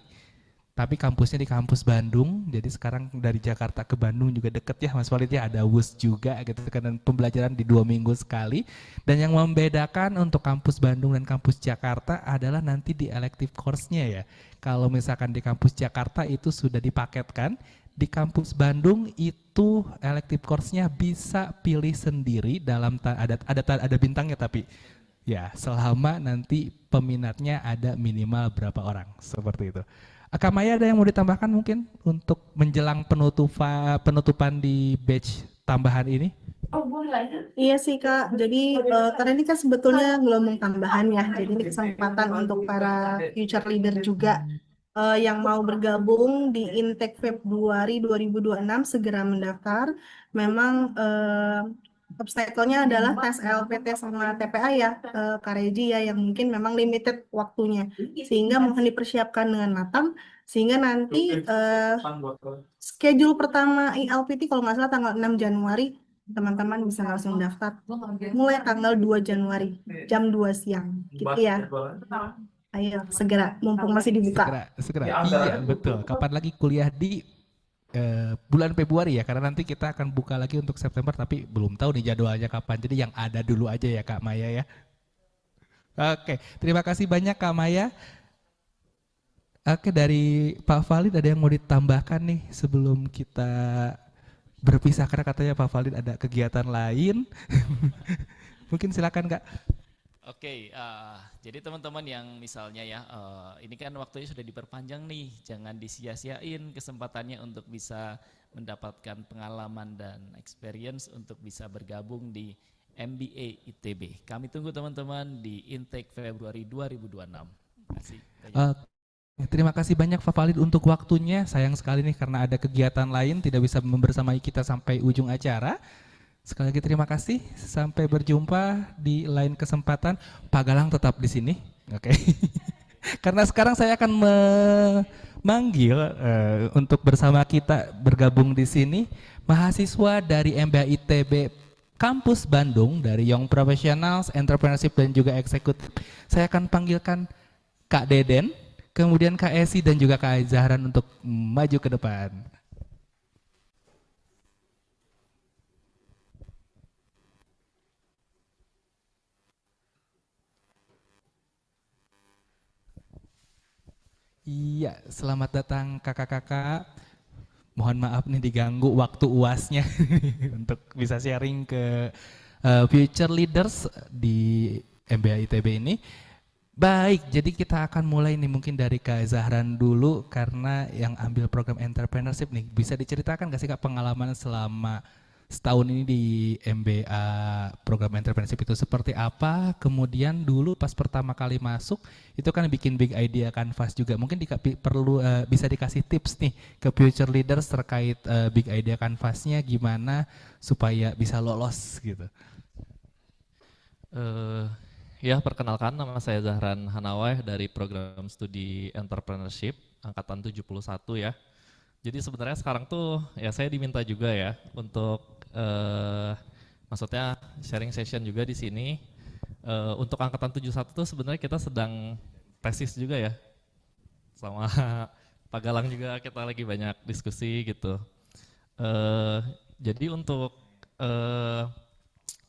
Speaker 1: Tapi kampusnya di kampus Bandung, jadi sekarang dari Jakarta ke Bandung juga deket ya Mas Walid ya, ada WUS juga gitu kan, dan pembelajaran di 2 minggu sekali. Dan yang membedakan untuk kampus Bandung dan kampus Jakarta adalah nanti di elective course-nya ya. Kalau misalkan di kampus Jakarta itu sudah dipaketkan, di kampus Bandung itu elective course-nya bisa pilih sendiri dalam ada bintangnya, tapi ya selama nanti peminatnya ada minimal berapa orang, seperti itu. Kak Maya ada yang mau ditambahkan mungkin untuk menjelang penutupan di batch tambahan ini?
Speaker 4: Iya sih Kak, jadi karena ini kan sebetulnya gelombang tambahan ya, jadi ini kesempatan untuk para future leader juga yang mau bergabung di Intake Februari 2026 segera mendaftar. Memang obstacle-nya adalah tes LPT sama TPA ya, Kak Regi ya, yang mungkin memang limited waktunya, sehingga mohon dipersiapkan dengan matang, sehingga nanti schedule pertama ILPT kalau nggak salah tanggal 6 Januari, teman-teman bisa langsung daftar mulai tanggal 2 Januari jam 2 siang gitu ya. Ayo segera mumpung masih dibuka.
Speaker 1: Segera. Iya, betul. Kapan lagi kuliah di bulan Februari ya, karena nanti kita akan buka lagi untuk September, tapi belum tahu nih jadwalnya kapan. Jadi yang ada dulu aja ya Kak Maya ya. Oke, terima kasih banyak Kak Maya. Oke, dari Pak Valid ada yang mau ditambahkan nih sebelum kita berpisah, karena katanya Pak Valid ada kegiatan lain. Mungkin silakan Kak.
Speaker 3: Oke, jadi teman-teman yang misalnya ya, ini kan waktunya sudah diperpanjang nih, jangan disia-siain kesempatannya untuk bisa mendapatkan pengalaman dan experience untuk bisa bergabung di MBA ITB. Kami tunggu teman-teman di Intake Februari 2026. Terima kasih.
Speaker 1: Terima kasih banyak Pak Valid untuk waktunya. Sayang sekali nih karena ada kegiatan lain tidak bisa membersamai kita sampai ujung acara. Sekali lagi terima kasih. Sampai berjumpa di lain kesempatan. Pak Galang tetap di sini, oke? Karena sekarang saya akan memanggil untuk bersama kita bergabung di sini mahasiswa dari MBA ITB Kampus Bandung dari Young Professionals, Entrepreneurship dan juga Eksekutif. Saya akan panggilkan Kak Deden, kemudian Kak Esi dan juga Kak Zahran untuk maju ke depan. Iya, selamat datang kakak-kakak. Mohon maaf nih diganggu waktu UASnya untuk bisa sharing ke future leaders di MBA ITB ini. Baik, jadi kita akan mulai nih mungkin dari Kak Zahran dulu karena yang ambil program entrepreneurship nih. Bisa diceritakan gak sih Kak pengalaman selama setahun ini di MBA program entrepreneurship itu seperti apa? Kemudian dulu pas pertama kali masuk itu kan bikin big idea canvas juga. Mungkin perlu bisa dikasih tips nih ke future leaders terkait big idea canvasnya gimana supaya bisa lolos gitu.
Speaker 5: Ya, perkenalkan nama saya Zahran Hanawai dari program studi entrepreneurship angkatan 71 ya. Jadi sebenarnya sekarang tuh ya saya diminta juga ya untuk maksudnya sharing session juga di sini. Untuk angkatan 71 tuh sebenarnya kita sedang tesis juga ya. Sama Pak Galang juga kita lagi banyak diskusi gitu. Jadi untuk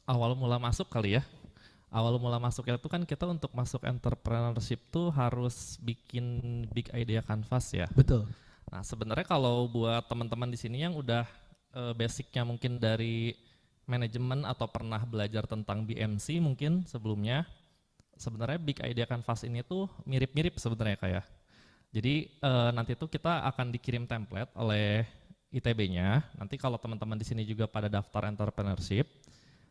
Speaker 5: awal mula masuk kali ya. Awal mula masuknya itu kan kita untuk masuk entrepreneurship tuh harus bikin big idea canvas ya.
Speaker 1: Betul.
Speaker 5: Nah, sebenarnya kalau buat teman-teman di sini yang udah basicnya mungkin dari manajemen atau pernah belajar tentang BMC mungkin sebelumnya, sebenarnya big idea canvas ini tuh mirip-mirip sebenarnya kayak. Jadi nanti tuh kita akan dikirim template oleh ITB-nya. Nanti kalau teman-teman di sini juga pada daftar entrepreneurship,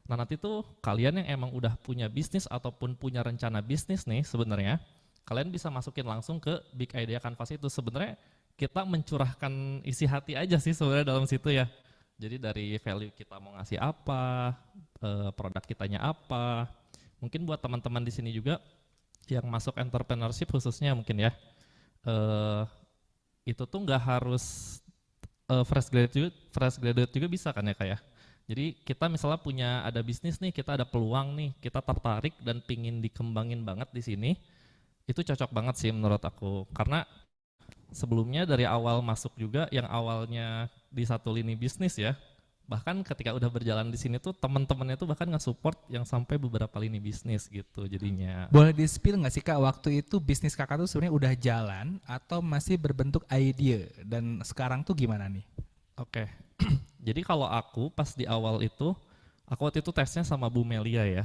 Speaker 5: nah nanti tuh kalian yang emang udah punya bisnis ataupun punya rencana bisnis nih sebenarnya, kalian bisa masukin langsung ke Big Idea Canvas itu. Sebenarnya kita mencurahkan isi hati aja sih sebenarnya dalam situ ya. Jadi dari value kita mau ngasih apa, produk kitanya apa. Mungkin buat teman-teman di sini juga yang masuk entrepreneurship khususnya mungkin ya, itu tuh nggak harus fresh graduate juga bisa kan ya kayak. Jadi kita misalnya punya ada bisnis nih, kita ada peluang nih, kita tertarik dan pingin dikembangin banget di sini, itu cocok banget sih menurut aku. Karena sebelumnya dari awal masuk juga yang awalnya di satu lini bisnis ya, bahkan ketika udah berjalan di sini tuh teman-temannya tuh bahkan nge-support yang sampai beberapa lini bisnis gitu jadinya.
Speaker 1: Boleh di-spill nggak sih Kak, waktu itu bisnis Kakak tuh sebenarnya udah jalan atau masih berbentuk ide, dan sekarang tuh gimana nih?
Speaker 5: Oke, jadi kalau aku pas di awal itu, aku waktu itu tesnya sama Bu Melia ya.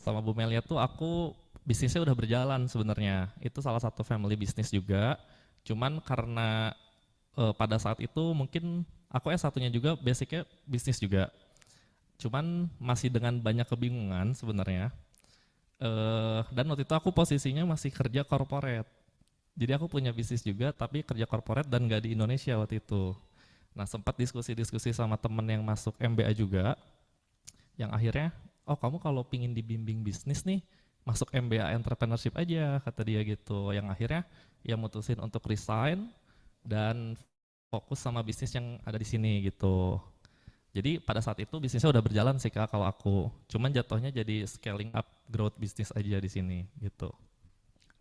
Speaker 5: Sama Bu Melia tuh aku bisnisnya udah berjalan sebenarnya. Itu salah satu family bisnis juga. Cuman karena pada saat itu mungkin aku S1-nya juga basicnya bisnis juga. Cuman masih dengan banyak kebingungan sebenarnya. Dan waktu itu aku posisinya masih kerja corporate. Jadi aku punya bisnis juga tapi kerja corporate dan nggak di Indonesia waktu itu. Nah sempat diskusi-diskusi sama temen yang masuk MBA juga, yang akhirnya, oh kamu kalau pingin dibimbing bisnis nih, masuk MBA entrepreneurship aja, kata dia gitu. Yang akhirnya ya mutusin untuk resign dan fokus sama bisnis yang ada di sini gitu. Jadi pada saat itu bisnisnya udah berjalan sih Kak kalau aku. Cuman jatuhnya jadi scaling up growth bisnis aja di sini gitu.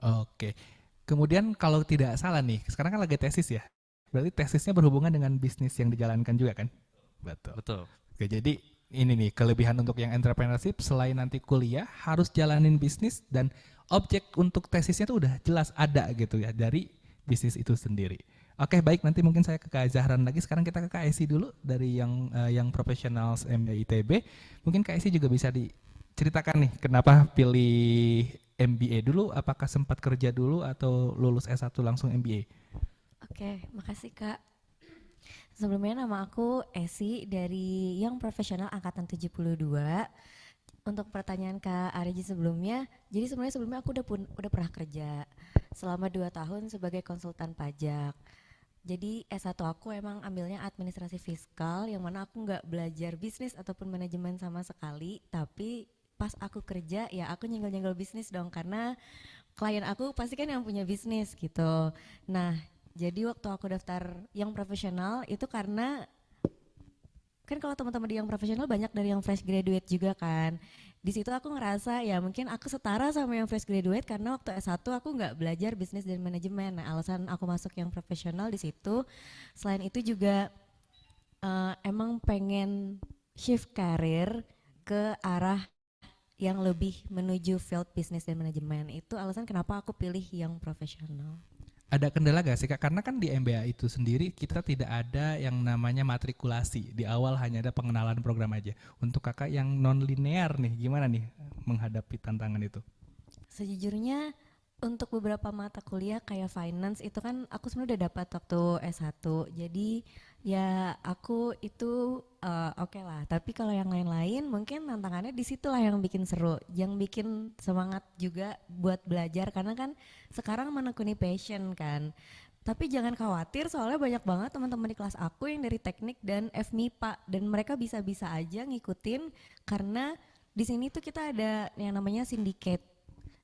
Speaker 1: Oke. Kemudian kalau tidak salah nih, sekarang kan lagi tesis ya. Berarti tesisnya berhubungan dengan bisnis yang dijalankan juga kan? Betul.
Speaker 5: Betul.
Speaker 1: Oke, jadi ini nih kelebihan untuk yang entrepreneurship, selain nanti kuliah harus jalanin bisnis dan objek untuk tesisnya tuh udah jelas ada gitu ya dari bisnis itu sendiri. Oke, baik, nanti mungkin saya ke Kak Zahran lagi. Sekarang kita ke Kak Esi dulu dari yang professionals MBA ITB. Mungkin Kak Esi juga bisa diceritakan nih kenapa pilih MBA dulu, apakah sempat kerja dulu atau lulus S1 langsung MBA?
Speaker 6: Oke, makasih Kak. Sebelumnya nama aku Esi dari Young Professional Angkatan 72. Untuk pertanyaan Kak Ariji sebelumnya, jadi sebenarnya sebelumnya aku udah pernah kerja selama 2 tahun sebagai konsultan pajak. Jadi S1 aku emang ambilnya administrasi fiskal, yang mana aku nggak belajar bisnis ataupun manajemen sama sekali, tapi pas aku kerja ya aku nyenggol-nyenggol bisnis dong, karena klien aku pasti kan yang punya bisnis gitu. Nah, jadi waktu aku daftar yang profesional itu karena kan kalau teman-teman di yang profesional banyak dari yang fresh graduate juga kan. Di situ aku ngerasa ya mungkin aku setara sama yang fresh graduate karena waktu S1 aku nggak belajar bisnis dan manajemen. Nah, alasan aku masuk yang profesional di situ. Selain itu juga emang pengen shift karir ke arah yang lebih menuju field bisnis dan manajemen. Itu alasan kenapa aku pilih yang profesional.
Speaker 1: Ada kendala gak sih Kak? Karena kan di MBA itu sendiri kita tidak ada yang namanya matrikulasi. Di awal hanya ada pengenalan program aja. Untuk Kakak yang non-linear nih, gimana nih menghadapi tantangan itu?
Speaker 6: Sejujurnya untuk beberapa mata kuliah kayak finance itu kan aku sebenarnya udah dapat waktu S1. Jadi ya aku itu oke lah. Tapi kalau yang lain-lain mungkin tantangannya di situlah yang bikin seru, yang bikin semangat juga buat belajar karena kan sekarang menekuni passion kan. Tapi jangan khawatir soalnya banyak banget teman-teman di kelas aku yang dari teknik dan FMIPA dan mereka bisa-bisa aja ngikutin karena di sini tuh kita ada yang namanya syndicate.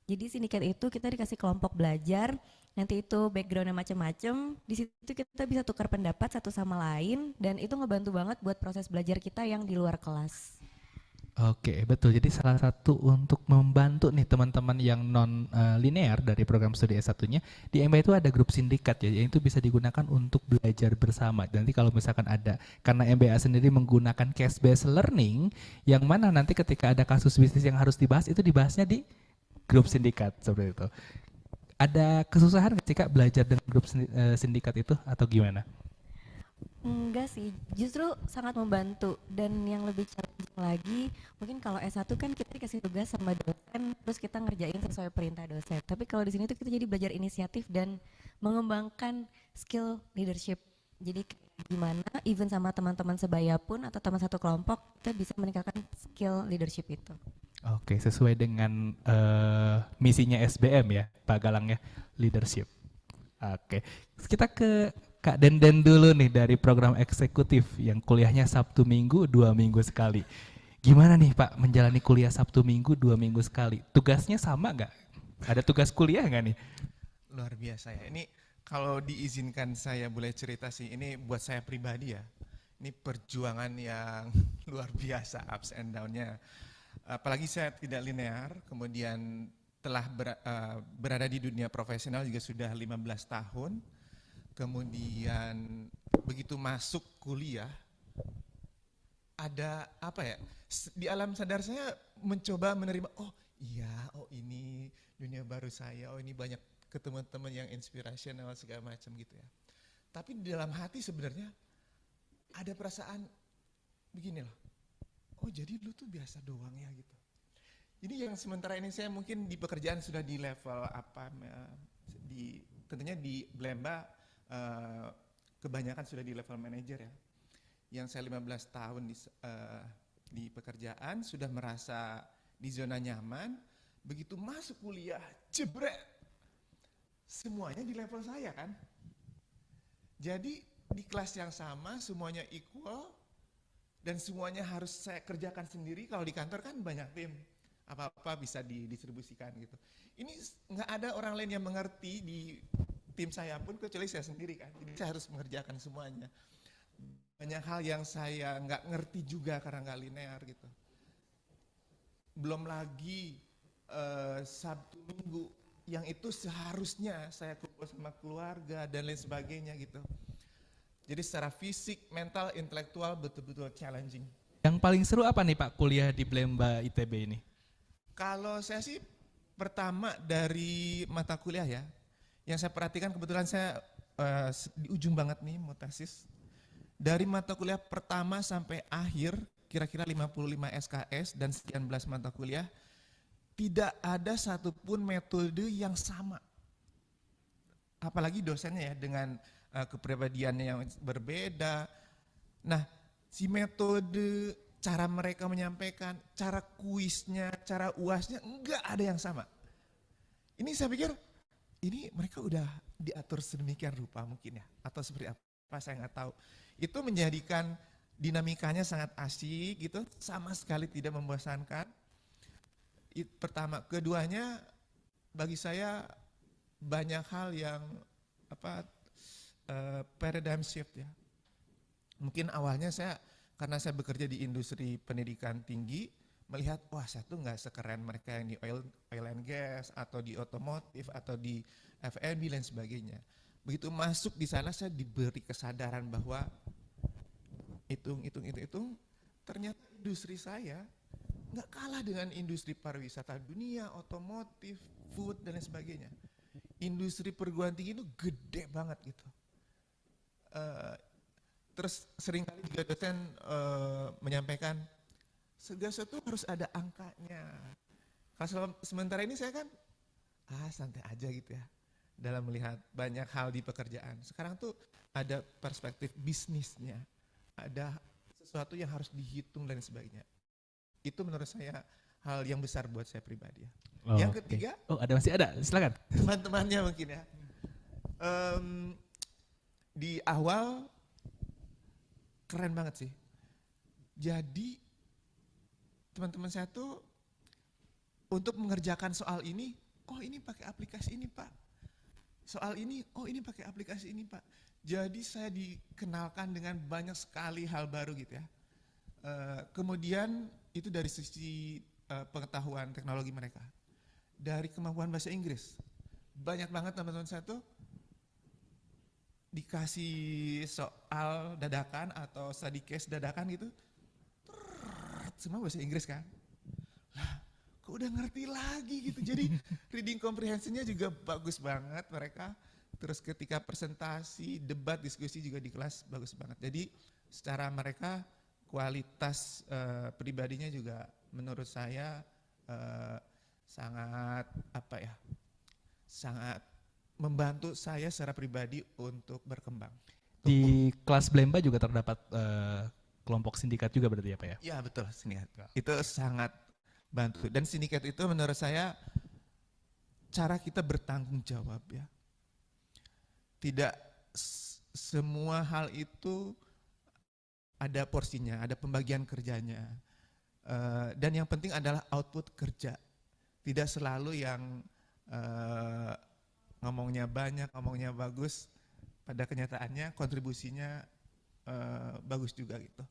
Speaker 6: Jadi sindikat itu kita dikasih kelompok belajar, nanti itu backgroundnya macam-macam, di situ kita bisa tukar pendapat satu sama lain dan itu ngebantu banget buat proses belajar kita yang di luar kelas.
Speaker 1: Oke, betul. Jadi salah satu untuk membantu nih teman-teman yang non linear dari program studi S1-nya, di MBA itu ada grup sindikat ya, yang itu bisa digunakan untuk belajar bersama. Nanti kalau misalkan ada, karena MBA sendiri menggunakan case based learning, yang mana nanti ketika ada kasus bisnis yang harus dibahas, itu dibahasnya di grup sindikat seperti itu. Ada kesusahan nggak sih Kak belajar dengan grup sindikat itu atau gimana?
Speaker 6: Enggak sih, justru sangat membantu dan yang lebih challenging lagi mungkin kalau S1 kan kita dikasih tugas sama dosen terus kita ngerjain sesuai perintah dosen. Tapi kalau di sini tuh kita jadi belajar inisiatif dan mengembangkan skill leadership. Jadi gimana even sama teman-teman sebaya pun atau teman satu kelompok kita bisa meningkatkan skill leadership itu.
Speaker 1: Oke, sesuai dengan misinya SBM ya, Pak Galang ya, leadership. Oke, kita ke Kak Denden dulu nih dari program eksekutif yang kuliahnya Sabtu Minggu 2 minggu sekali. Gimana nih Pak menjalani kuliah Sabtu Minggu 2 minggu sekali? Tugasnya sama nggak? Ada tugas kuliah nggak nih?
Speaker 7: Luar biasa ya. Ini kalau diizinkan saya boleh cerita sih, ini buat saya pribadi ya. Ini perjuangan yang luar biasa, ups and down-nya. Apalagi saya tidak linear, kemudian telah berada di dunia profesional juga sudah 15 tahun. Kemudian begitu masuk kuliah, ada apa ya, di alam sadar saya mencoba menerima, oh iya, oh ini dunia baru saya, oh ini banyak ketemu teman yang inspirational segala macam gitu ya. Tapi di dalam hati sebenarnya ada perasaan begini loh, oh jadi lu tuh biasa doang ya gitu. Jadi yang sementara ini saya mungkin di pekerjaan sudah di level apa, tentunya di Blemba kebanyakan sudah di level manager ya. Yang saya 15 tahun di pekerjaan sudah merasa di zona nyaman, begitu masuk kuliah, jebret, semuanya di level saya kan. Jadi di kelas yang sama semuanya equal dan semuanya harus saya kerjakan sendiri. Kalau di kantor kan banyak tim, apa-apa bisa didistribusikan gitu. Ini nggak ada orang lain yang mengerti di tim saya pun kecuali saya sendiri kan. Jadi saya harus mengerjakan semuanya. Banyak hal yang saya nggak ngerti juga karena nggak linear gitu. Belum lagi Sabtu Minggu yang itu seharusnya saya kumpul sama keluarga dan lain sebagainya gitu. Jadi secara fisik, mental, intelektual betul-betul challenging.
Speaker 1: Yang paling seru apa nih Pak kuliah di Blemba ITB ini?
Speaker 7: Kalau saya sih pertama dari mata kuliah ya, yang saya perhatikan kebetulan saya di ujung banget nih mau tesis. Dari mata kuliah pertama sampai akhir, kira-kira 55 SKS dan sekian belas mata kuliah, tidak ada satupun metode yang sama. Apalagi dosennya ya dengan kepribadiannya yang berbeda. Nah, si metode, cara mereka menyampaikan, cara kuisnya, cara UASnya enggak ada yang sama. Ini saya pikir ini mereka udah diatur sedemikian rupa mungkin ya, atau seperti apa saya nggak tahu. Itu menjadikan dinamikanya sangat asik gitu, sama sekali tidak membosankan. Pertama, keduanya bagi saya banyak hal yang paradigm shift ya. Mungkin awalnya karena saya bekerja di industri pendidikan tinggi, melihat wah saya tuh nggak sekeren mereka yang di oil and gas atau di otomotif atau di F&B dan sebagainya. Begitu masuk di sana saya diberi kesadaran bahwa hitung, ternyata industri saya nggak kalah dengan industri pariwisata dunia, otomotif, food dan lain sebagainya. Industri perguruan tinggi itu gede banget gitu. Terus seringkali juga dosen menyampaikan segala sesuatu harus ada angkanya. Kalau sementara ini saya kan santai aja gitu ya dalam melihat banyak hal di pekerjaan. Sekarang tuh ada perspektif bisnisnya, ada sesuatu yang harus dihitung dan sebagainya. Itu menurut saya hal yang besar buat saya pribadi ya. Yang ketiga,
Speaker 1: masih ada, silakan.
Speaker 7: Teman-temannya mungkin ya. Di awal keren banget sih. Jadi teman-teman saya tuh untuk mengerjakan soal ini, oh ini pakai aplikasi ini Pak. Soal ini, oh ini pakai aplikasi ini Pak. Jadi saya dikenalkan dengan banyak sekali hal baru gitu ya. Kemudian itu dari sisi pengetahuan teknologi mereka. Dari kemampuan bahasa Inggris. Banyak banget teman-teman saya tuh dikasih soal dadakan atau study case dadakan gitu. Semua bahasa Inggris kan. Lah, kok udah ngerti lagi gitu. Jadi reading comprehensionnya juga bagus banget mereka. Terus ketika presentasi, debat, diskusi juga di kelas bagus banget. Jadi secara mereka kualitas pribadinya juga menurut saya sangat sangat membantu saya secara pribadi untuk berkembang.
Speaker 1: Di kelas Blemba juga terdapat kelompok sindikat juga berarti ya Pak ya?
Speaker 7: Ya betul, sindikat. Itu sangat bantu. Dan sindikat itu menurut saya cara kita bertanggung jawab ya. Tidak semua hal itu ada porsinya, ada pembagian kerjanya. Dan yang penting adalah output kerja. Tidak selalu yang ngomongnya banyak, ngomongnya bagus, pada kenyataannya kontribusinya bagus juga gitu.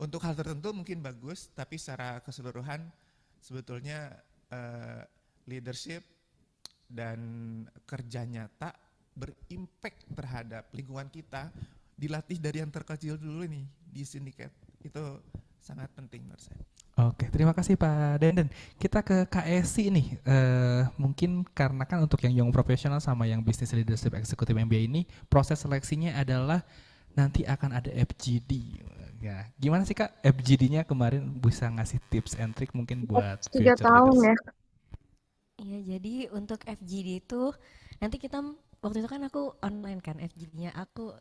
Speaker 7: Untuk hal tertentu mungkin bagus, tapi secara keseluruhan sebetulnya leadership dan kerja nyata berimpact terhadap lingkungan kita, dilatih dari yang terkecil dulu nih di sindikat. Itu sangat penting menurut saya.
Speaker 1: Oke, terima kasih Pak Denden. Kita ke KSI nih, mungkin karena kan untuk yang young professional sama yang business leadership executive MBA ini proses seleksinya adalah nanti akan ada FGD. Ya, gimana sih Kak FGD-nya kemarin bisa ngasih tips and trick mungkin buat
Speaker 8: 3
Speaker 1: future
Speaker 8: tahun
Speaker 1: leaders?
Speaker 8: ya.
Speaker 6: Iya, jadi untuk FGD itu nanti kita waktu itu kan aku online kan FGD-nya. Aku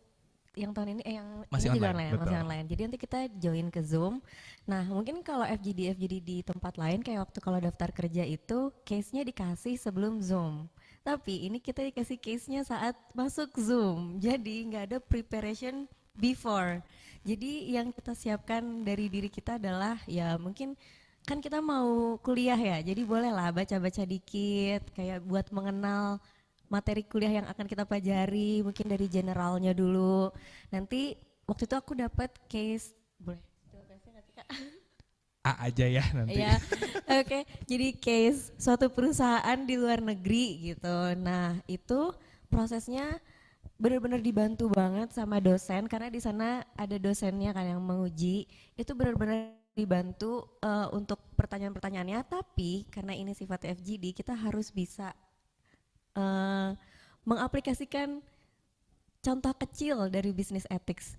Speaker 6: yang tahun ini yang
Speaker 1: Masih
Speaker 6: ini juga
Speaker 1: online,
Speaker 6: online, masih
Speaker 1: betul.
Speaker 6: online. Jadi nanti kita join ke Zoom. Nah, mungkin kalau FGD di tempat lain kayak waktu kalau daftar kerja itu case-nya dikasih sebelum Zoom. Tapi ini kita dikasih case-nya saat masuk Zoom. Jadi nggak ada preparation before. Jadi yang kita siapkan dari diri kita adalah ya mungkin kan kita mau kuliah ya. Jadi bolehlah baca-baca dikit kayak buat mengenal materi kuliah yang akan kita pelajari, mungkin dari generalnya dulu. Nanti waktu itu aku dapat case, boleh jawabnya nggak sih Kak?
Speaker 1: A aja ya nanti.
Speaker 6: Ya, oke. Jadi case suatu perusahaan di luar negeri gitu. Nah itu prosesnya benar-benar dibantu banget sama dosen karena di sana ada dosennya kan yang menguji. Itu benar-benar dibantu untuk pertanyaan-pertanyaannya. Tapi karena ini sifat FGD, kita harus bisa mengaplikasikan contoh kecil dari business ethics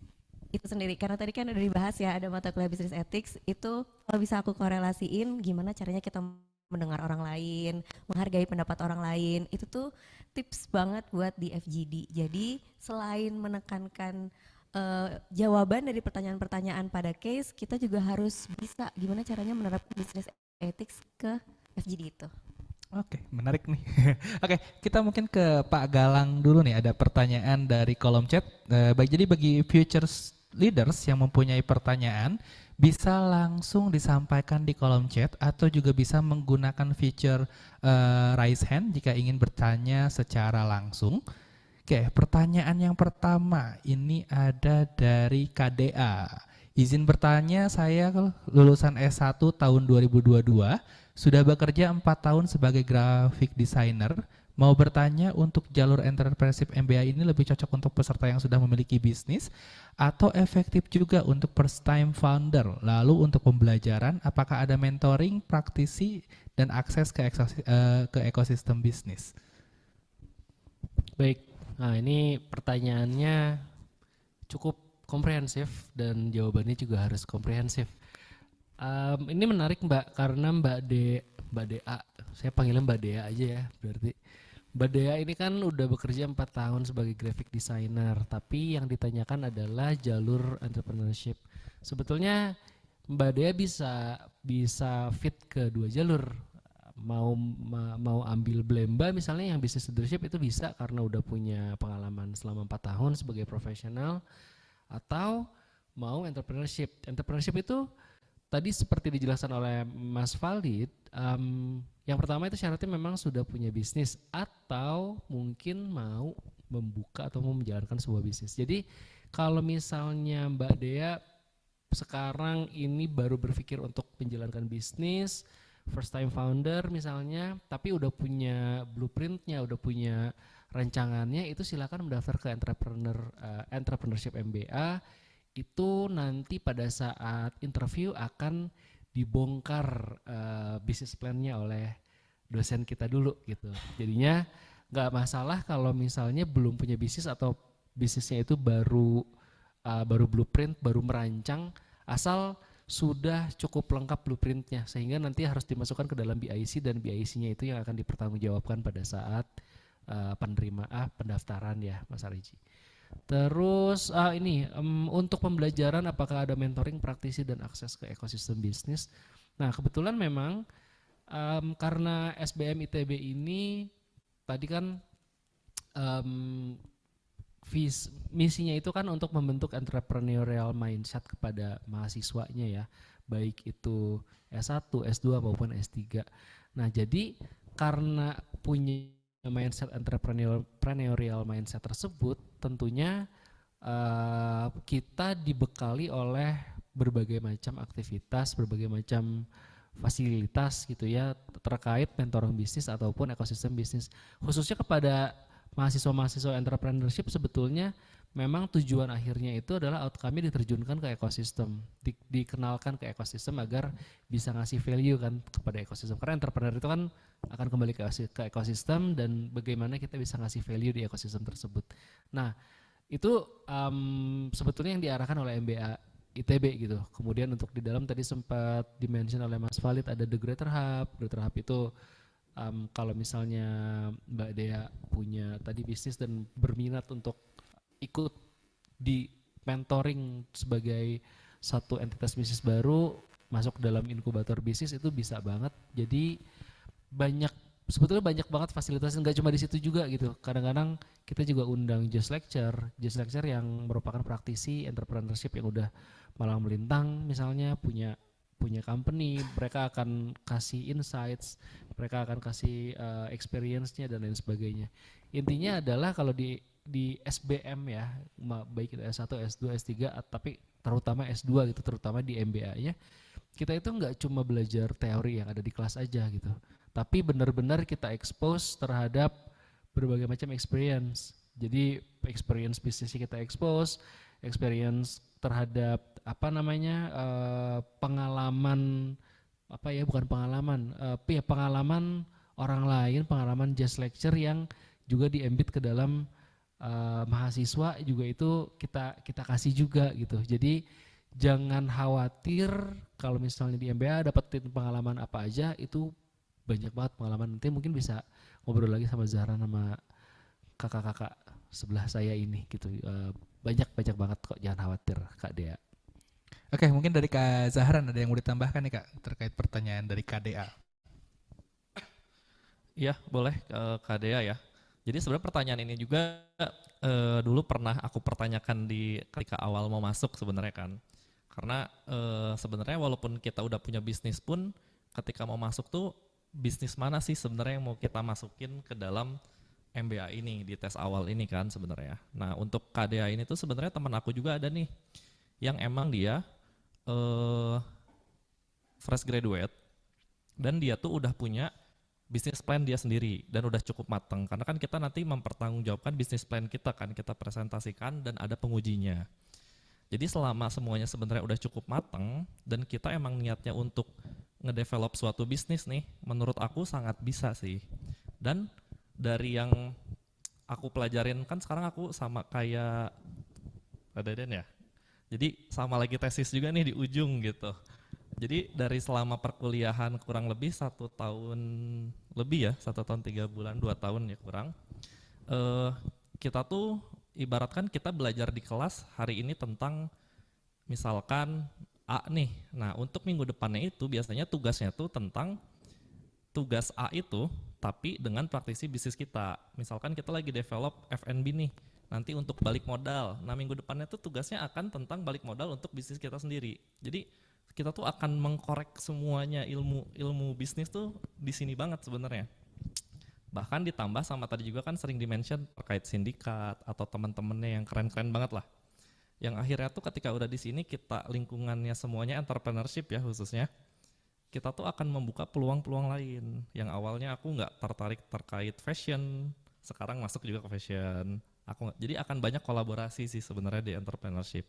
Speaker 6: itu sendiri, karena tadi kan udah dibahas ya ada mata kuliah business ethics itu kalau bisa aku korelasiin gimana caranya kita mendengar orang lain, menghargai pendapat orang lain, itu tuh tips banget buat di FGD. Jadi selain menekankan jawaban dari pertanyaan-pertanyaan pada case, kita juga harus bisa gimana caranya menerapkan business ethics ke FGD itu.
Speaker 1: Oke, menarik nih. Oke, kita mungkin ke Pak Galang dulu nih. Ada pertanyaan dari kolom chat. Jadi bagi future leaders yang mempunyai pertanyaan, bisa langsung disampaikan di kolom chat atau juga bisa menggunakan feature raise hand jika ingin bertanya secara langsung. Oke, pertanyaan yang pertama ini ada dari KDA. Izin bertanya, saya lulusan S1 tahun 2022. Sudah bekerja 4 tahun sebagai graphic designer. Mau bertanya untuk jalur entrepreneurship MBA ini lebih cocok untuk peserta yang sudah memiliki bisnis atau efektif juga untuk first time founder. Lalu untuk pembelajaran, apakah ada mentoring, praktisi, dan akses ke ekosistem bisnis?
Speaker 2: Baik, nah ini pertanyaannya cukup komprehensif dan jawabannya juga harus komprehensif. Ini menarik Mbak, karena Mbak Dea, saya panggilnya Mbak Dea aja ya berarti. Mbak Dea ini kan udah bekerja 4 tahun sebagai graphic designer, tapi yang ditanyakan adalah jalur entrepreneurship. Sebetulnya Mbak Dea bisa fit ke 2 jalur. Mau ambil Blemba misalnya yang business leadership itu bisa karena udah punya pengalaman selama 4 tahun sebagai profesional, atau mau entrepreneurship. Entrepreneurship itu tadi seperti dijelaskan oleh Mas Valid, yang pertama itu syaratnya memang sudah punya bisnis atau mungkin mau membuka atau mau menjalankan sebuah bisnis. Jadi kalau misalnya Mbak Dea sekarang ini baru berpikir untuk menjalankan bisnis, first time founder misalnya, tapi udah punya blueprintnya, udah punya rancangannya, itu silakan mendaftar ke entrepreneurship MBA. Itu nanti pada saat interview akan dibongkar bisnis plan-nya oleh dosen kita dulu gitu. Jadinya nggak masalah kalau misalnya belum punya bisnis atau bisnisnya itu baru blueprint, baru merancang, asal sudah cukup lengkap blueprintnya sehingga nanti harus dimasukkan ke dalam BIC dan BIC-nya itu yang akan dipertanggungjawabkan pada saat pendaftaran ya Mas Ariji. Terus untuk pembelajaran apakah ada mentoring praktisi dan akses ke ekosistem bisnis. Nah kebetulan memang karena SBM ITB ini tadi kan misinya itu kan untuk membentuk entrepreneurial mindset kepada mahasiswanya ya, baik itu S1, S2 maupun S3. Nah jadi karena punya mindset entrepreneurial mindset tersebut, tentunya kita dibekali oleh berbagai macam aktivitas, berbagai macam fasilitas gitu ya terkait mentoring bisnis ataupun ekosistem bisnis. Khususnya kepada mahasiswa-mahasiswa entrepreneurship sebetulnya memang tujuan akhirnya itu adalah outcome-nya diterjunkan ke ekosistem, dikenalkan ke ekosistem agar bisa ngasih value kan kepada ekosistem. Karena entrepreneur itu kan akan kembali ke ekosistem dan bagaimana kita bisa ngasih value di ekosistem tersebut. Nah itu sebetulnya yang diarahkan oleh MBA ITB gitu. Kemudian untuk di dalam tadi sempat dimention oleh Mas Valid ada The Greater Hub. Greater Hub itu kalau misalnya Mbak Dea punya tadi bisnis dan berminat untuk ikut di mentoring sebagai satu entitas bisnis baru masuk dalam inkubator bisnis itu bisa banget. Jadi sebetulnya banyak banget fasilitas, nggak cuma di situ juga gitu. Kadang-kadang kita juga undang Just Lecture yang merupakan praktisi entrepreneurship yang udah malang melintang misalnya punya company, mereka akan kasih insights, mereka akan kasih experience-nya dan lain sebagainya. Intinya adalah kalau di SBM ya, baik itu S1, S2, S3, tapi terutama S2 gitu, terutama di MBA-nya, kita itu nggak cuma belajar teori yang ada di kelas aja gitu, tapi benar-benar kita expose terhadap berbagai macam experience. Jadi experience bisnisnya kita expose, experience terhadap pengalaman pengalaman orang lain, pengalaman Just Lecture yang juga di-embed ke dalam mahasiswa juga itu kita kasih juga gitu. Jadi jangan khawatir kalau misalnya di MBA dapetin pengalaman apa aja, itu banyak banget pengalaman. Nanti mungkin bisa ngobrol lagi sama Zahra sama kakak-kakak sebelah saya ini gitu. Banyak banget kok, jangan khawatir Kak Dea.
Speaker 1: Oke, mungkin dari Kak Zahran ada yang mau ditambahkan nih Kak terkait pertanyaan dari KDA.
Speaker 5: Iya, boleh Kak Dea ya. Jadi sebenarnya pertanyaan ini juga dulu pernah aku pertanyakan ketika awal mau masuk sebenarnya kan. Karena sebenarnya walaupun kita udah punya bisnis pun ketika mau masuk tuh bisnis mana sih sebenarnya yang mau kita masukin ke dalam MBA ini di tes awal ini kan sebenarnya. Nah untuk KDA ini tuh sebenarnya teman aku juga ada nih yang emang dia fresh graduate dan dia tuh udah punya bisnis plan dia sendiri dan udah cukup matang karena kan kita nanti mempertanggungjawabkan bisnis plan kita kan, kita presentasikan dan ada pengujinya. Jadi selama semuanya sebenarnya udah cukup matang dan kita emang niatnya untuk ngedevelop suatu bisnis nih, menurut aku sangat bisa sih. Dan dari yang aku pelajarin kan sekarang aku sama kayak Deden ya. Jadi sama lagi tesis juga nih di ujung gitu. Jadi dari selama perkuliahan kurang lebih 1 tahun lebih ya, 1 tahun 3 bulan, 2 tahun ya kurang. Kita tuh ibaratkan kita belajar di kelas hari ini tentang misalkan A nih. Nah untuk minggu depannya itu biasanya tugasnya tuh tentang tugas A itu tapi dengan praktisi bisnis kita. Misalkan kita lagi develop F&B nih, nanti untuk balik modal. Nah minggu depannya tuh tugasnya akan tentang balik modal untuk bisnis kita sendiri. Jadi kita tuh akan mengkorek semuanya ilmu bisnis tuh di sini banget sebenarnya. Bahkan ditambah sama tadi juga kan sering dimention terkait sindikat atau teman-temannya yang keren-keren banget lah. Yang akhirnya tuh ketika udah di sini kita lingkungannya semuanya entrepreneurship ya khususnya, kita tuh akan membuka peluang-peluang lain. Yang awalnya aku nggak tertarik terkait fashion, sekarang masuk juga ke fashion. Jadi akan banyak kolaborasi sih sebenarnya di entrepreneurship.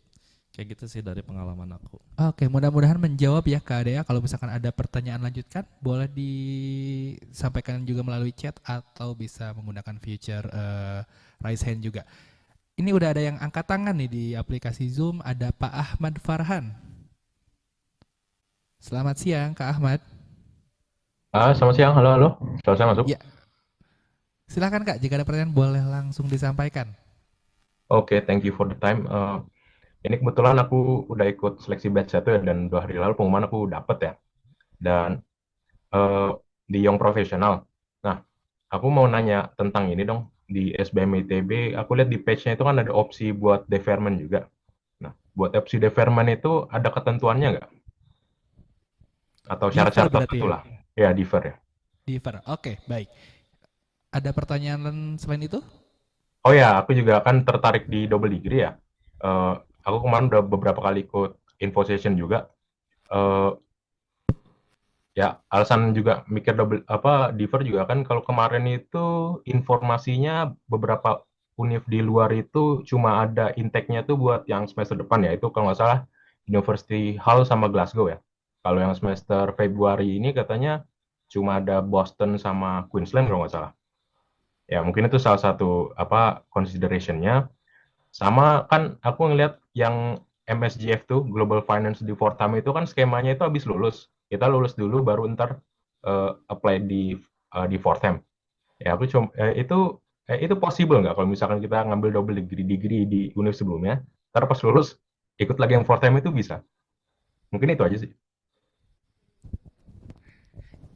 Speaker 5: Kayak gitu sih dari pengalaman aku.
Speaker 1: Oke, mudah-mudahan menjawab ya Kak Dea. Kalau misalkan ada pertanyaan lanjutkan, boleh disampaikan juga melalui chat atau bisa menggunakan feature raise hand juga. Ini udah ada yang angkat tangan nih di aplikasi Zoom, ada Pak Ahmad Farhan. Selamat siang Kak Ahmad.
Speaker 8: Selamat siang, halo. Selamat siang masuk.
Speaker 1: Ya. Silakan Kak, jika ada pertanyaan boleh langsung disampaikan.
Speaker 8: Oke, thank you for the time. Ini kebetulan aku udah ikut seleksi batch 1 ya, dan 2 hari lalu pengumuman aku dapet ya. Dan eh, di Young Professional. Nah, aku mau nanya tentang ini dong. Di SBM ITB, aku lihat di page-nya itu kan ada opsi buat deferment juga. Nah, buat opsi deferment itu ada ketentuannya nggak? Atau
Speaker 1: Defer
Speaker 8: syarat-syarat
Speaker 1: berarti
Speaker 8: tertentu
Speaker 1: ya?
Speaker 8: lah? Ya, defer ya.
Speaker 1: Defer. Oke, baik. Ada pertanyaan selain itu?
Speaker 8: Oh ya, aku juga kan tertarik di double degree ya. Eh, aku kemarin udah beberapa kali ikut info session juga. Eh, Ya, alasan juga mikir double apa defer juga kan kalau kemarin itu informasinya beberapa univ di luar itu cuma ada intake-nya tuh buat yang semester depan ya. Itu kalau nggak salah University Hull sama Glasgow ya. Kalau yang semester Februari ini katanya cuma ada Boston sama Queensland kalau nggak salah. Ya, mungkin itu salah satu apa consideration-nya. Sama kan aku ngelihat yang MSGF tuh Global Finance di Fortam itu kan skemanya itu habis lulus. Kita lulus dulu baru ntar apply di Fortam. Ya aku cuma itu possible nggak kalau misalkan kita ngambil double degree di univ sebelumnya, ntar pas lulus ikut lagi yang Fortam itu bisa. Mungkin itu aja sih.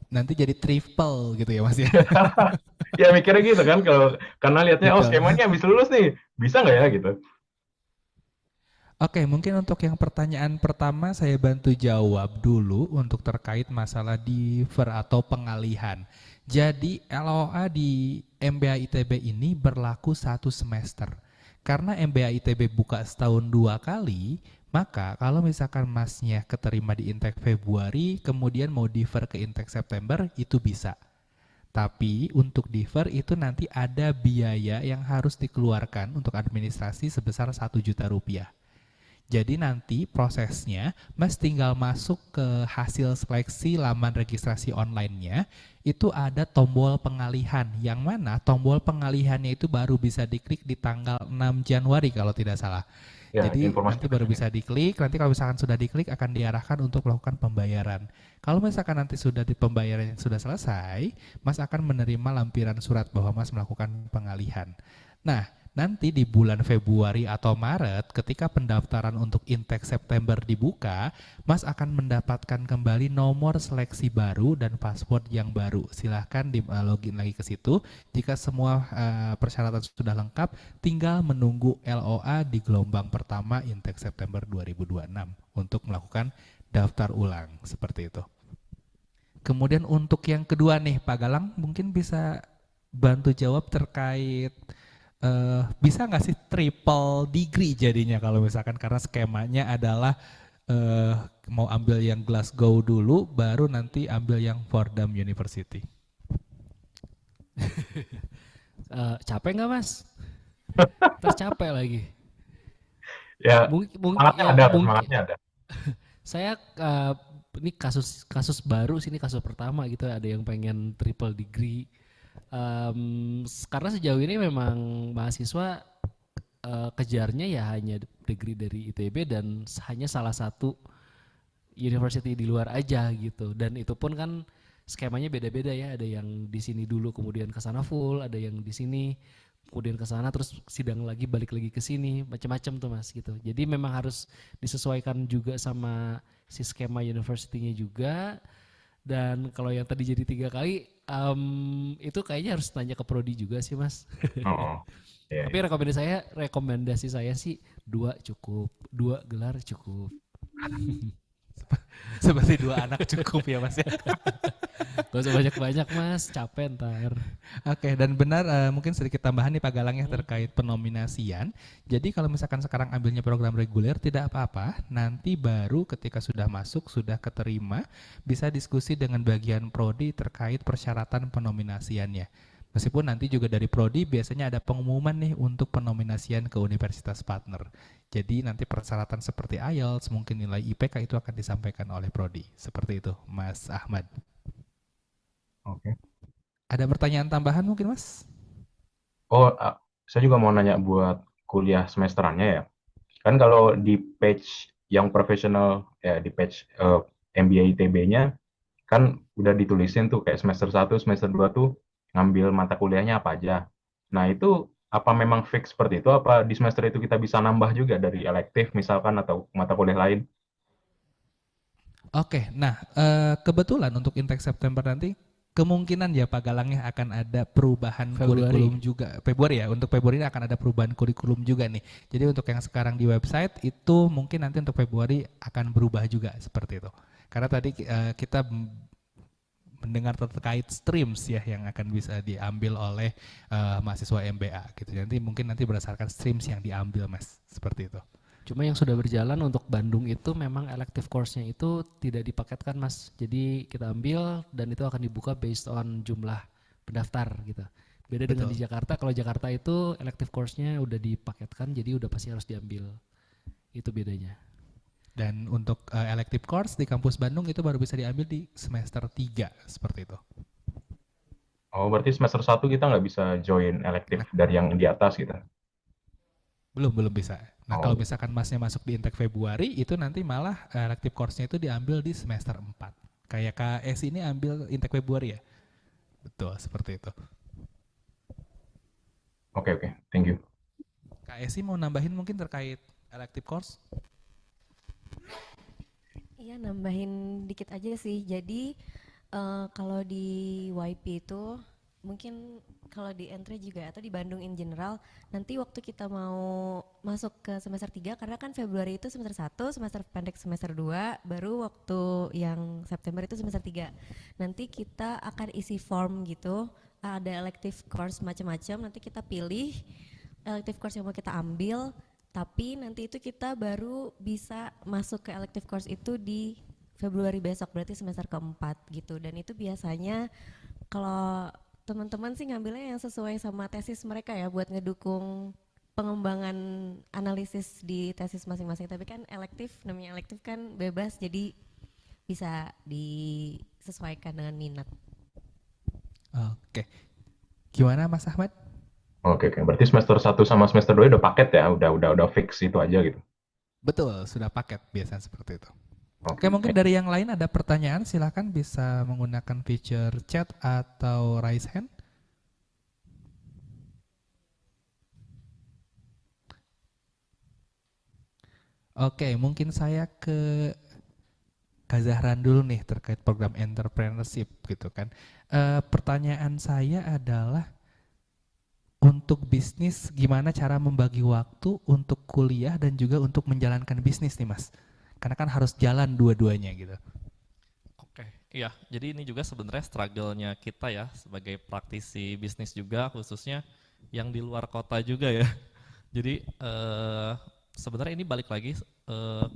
Speaker 1: Nanti jadi triple gitu ya Mas ya?
Speaker 8: Ya mikirnya gitu kan kalau karena lihatnya oh
Speaker 1: Betul.
Speaker 8: skemanya habis lulus nih, bisa nggak ya gitu.
Speaker 1: Oke, mungkin untuk yang pertanyaan pertama saya bantu jawab dulu untuk terkait masalah defer atau pengalihan. Jadi LOA di MBA ITB ini berlaku 1 semester. Karena MBA ITB buka setahun 2 kali, maka kalau misalkan masnya keterima di intake Februari, kemudian mau defer ke intake September, itu bisa. Tapi untuk defer itu nanti ada biaya yang harus dikeluarkan untuk administrasi sebesar 1 juta rupiah. Jadi nanti prosesnya Mas tinggal masuk ke hasil seleksi laman registrasi online-nya, itu ada tombol pengalihan, yang mana tombol pengalihannya itu baru bisa diklik di tanggal 6 Januari kalau tidak salah.
Speaker 8: Ya,
Speaker 1: Jadi
Speaker 8: informasi
Speaker 1: nanti baru bisa diklik, nanti kalau misalkan sudah diklik akan diarahkan untuk melakukan pembayaran. Kalau misalkan nanti sudah di pembayaran yang sudah selesai, Mas akan menerima lampiran surat bahwa Mas melakukan pengalihan. Nah, nanti di bulan Februari atau Maret ketika pendaftaran untuk intake September dibuka, Mas akan mendapatkan kembali nomor seleksi baru dan password yang baru. Silahkan di login lagi ke situ. Jika semua persyaratan sudah lengkap, tinggal menunggu LOA di gelombang pertama intake September 2026 untuk melakukan daftar ulang seperti itu. Kemudian untuk yang kedua nih Pak Galang mungkin bisa bantu jawab terkait bisa nggak sih triple degree jadinya kalau misalkan karena skemanya adalah mau ambil yang Glasgow dulu baru nanti ambil yang Fordham University.
Speaker 2: Capek nggak Mas? Tercapek lagi.
Speaker 8: Ya, semangatnya ada,
Speaker 2: mungkin
Speaker 8: semangatnya ada.
Speaker 2: saya ini kasus baru sih, ini kasus pertama gitu, ada yang pengen triple degree. Karena sejauh ini memang mahasiswa kejarnya ya hanya degree dari ITB dan hanya salah satu university di luar aja gitu, dan itu pun kan skemanya beda-beda ya, ada yang di sini dulu kemudian ke sana full, ada yang di sini kemudian ke sana terus sidang lagi balik lagi ke sini, macam-macam tuh Mas gitu. Jadi memang harus disesuaikan juga sama si skema university-nya juga. Dan kalau yang tadi jadi 3 kali, itu kayaknya harus tanya ke prodi juga sih Mas.
Speaker 8: Oh, iya,
Speaker 2: Tapi rekomendasi saya sih 2 cukup, 2 gelar cukup.
Speaker 1: Seperti 2 anak cukup ya Mas ya.
Speaker 2: Gak usah banyak-banyak Mas, capek ntar.
Speaker 1: Oke, dan benar mungkin sedikit tambahan nih Pak Galang ya terkait penominasian. Jadi kalau misalkan sekarang ambilnya program reguler tidak apa-apa, nanti baru ketika sudah masuk, sudah keterima, bisa diskusi dengan bagian prodi terkait persyaratan penominasiannya. Meskipun nanti juga dari prodi biasanya ada pengumuman nih untuk penominasian ke universitas partner. Jadi nanti persyaratan seperti IELTS, mungkin nilai IPK itu akan disampaikan oleh prodi. Seperti itu, Mas Ahmad.
Speaker 8: Oke.
Speaker 1: Ada pertanyaan tambahan mungkin Mas?
Speaker 8: Oh, saya juga mau nanya buat kuliah semesterannya ya. Kan kalau di page yang profesional, ya di page MBA ITB-nya, kan udah ditulisin tuh kayak semester 1, semester 2 tuh ngambil mata kuliahnya apa aja. Nah, itu apa memang fix seperti itu? Apa di semester itu kita bisa nambah juga dari elektif misalkan atau mata kuliah lain?
Speaker 1: Oke, nah kebetulan untuk intake September nanti kemungkinan ya Pak Galang ya akan ada perubahan
Speaker 2: Februari.
Speaker 1: kurikulum juga. Februari ya, untuk Februari ini akan ada perubahan kurikulum juga nih. Jadi untuk yang sekarang di website itu mungkin nanti untuk Februari akan berubah juga seperti itu. Karena tadi kita mendengar terkait streams ya yang akan bisa diambil oleh mahasiswa MBA gitu. Nanti berdasarkan streams yang diambil Mas, seperti itu.
Speaker 2: Cuma yang sudah berjalan untuk Bandung itu memang elective course-nya itu tidak dipaketkan Mas. Jadi kita ambil dan itu akan dibuka based on jumlah pendaftar gitu. Beda dengan di Jakarta, kalau Jakarta itu elective course-nya udah dipaketkan jadi udah pasti harus diambil. Itu bedanya.
Speaker 1: Dan untuk elective course di kampus Bandung itu baru bisa diambil di semester 3 seperti itu.
Speaker 8: Oh, berarti semester 1 kita nggak bisa join elektif dari yang di atas gitu?
Speaker 1: Belum bisa. Nah,
Speaker 8: Oh.
Speaker 1: kalau misalkan Masnya masuk di intake Februari, itu nanti malah elective course-nya itu diambil di semester 4. Kayak KS ini ambil intake Februari ya? Betul, seperti itu.
Speaker 8: Oke, thank you.
Speaker 1: KSI mau nambahin mungkin terkait elective course?
Speaker 6: Iya, nambahin dikit aja sih. Jadi kalau di YP itu mungkin kalau di entry juga atau di Bandung in general, nanti waktu kita mau masuk ke semester 3, karena kan Februari itu semester 1, semester pendek semester 2, baru waktu yang September itu semester 3. Nanti kita akan isi form gitu, ada elective course macam-macam, nanti kita pilih elective course yang mau kita ambil, tapi nanti itu kita baru bisa masuk ke elective course itu di Februari besok, berarti semester keempat gitu. Dan itu biasanya kalau teman-teman sih ngambilnya yang sesuai sama tesis mereka ya, buat ngedukung pengembangan analisis di tesis masing-masing. Tapi kan namanya elektif kan bebas, jadi bisa disesuaikan dengan minat.
Speaker 1: Oke. Gimana Mas Ahmad?
Speaker 8: Oke. Berarti semester 1 sama semester 2 udah paket ya? Udah fix itu aja gitu?
Speaker 1: Betul, sudah paket biasanya seperti itu. Oke, mungkin dari yang lain ada pertanyaan, silakan bisa menggunakan feature chat atau raise hand. Oke, mungkin saya ke Kak Zahran dulu nih terkait program entrepreneurship gitu kan. Pertanyaan saya adalah untuk bisnis gimana cara membagi waktu untuk kuliah dan juga untuk menjalankan bisnis nih Mas? Karena kan harus jalan dua-duanya gitu.
Speaker 5: Oke, iya. Jadi ini juga sebenarnya struggle-nya kita ya sebagai praktisi bisnis juga, khususnya yang di luar kota juga ya. Jadi sebenarnya ini balik lagi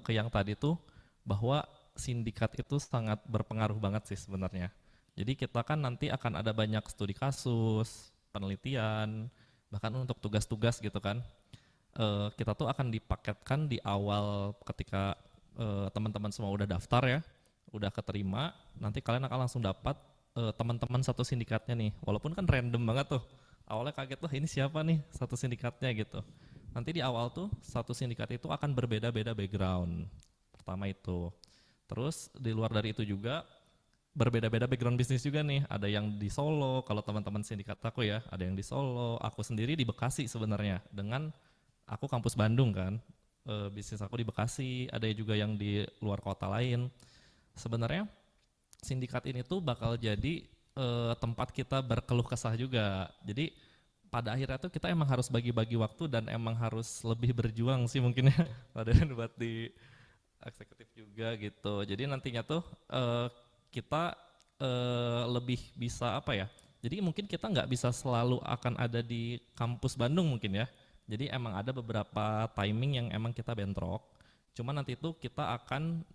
Speaker 5: ke yang tadi tuh, bahwa sindikat itu sangat berpengaruh banget sih sebenarnya. Jadi kita kan nanti akan ada banyak studi kasus, penelitian, bahkan untuk tugas-tugas gitu kan. Kita tuh akan dipaketkan di awal ketika teman-teman semua udah daftar ya, udah keterima, nanti kalian akan langsung dapat teman-teman satu sindikatnya nih. Walaupun kan random banget tuh. Awalnya kaget tuh, ini siapa nih satu sindikatnya gitu. Nanti di awal tuh satu sindikat itu akan berbeda-beda background. Pertama itu. Terus di luar dari itu juga berbeda-beda background bisnis juga nih. Ada yang di Solo, kalau teman-teman sindikat aku ya, ada yang di Solo. Aku sendiri di Bekasi sebenarnya, dengan aku kampus Bandung kan. Bisnis aku di Bekasi, ada juga yang di luar kota lain. Sebenarnya sindikat ini tuh bakal jadi tempat kita berkeluh kesah juga. Jadi pada akhirnya tuh kita emang harus bagi-bagi waktu dan emang harus lebih berjuang sih mungkin ya, padahal buat di eksekutif juga gitu. Jadi nantinya tuh kita lebih bisa apa ya? Jadi mungkin kita nggak bisa selalu akan ada di kampus Bandung mungkin ya. Jadi emang ada beberapa timing yang emang kita bentrok. Cuman nanti itu kita akan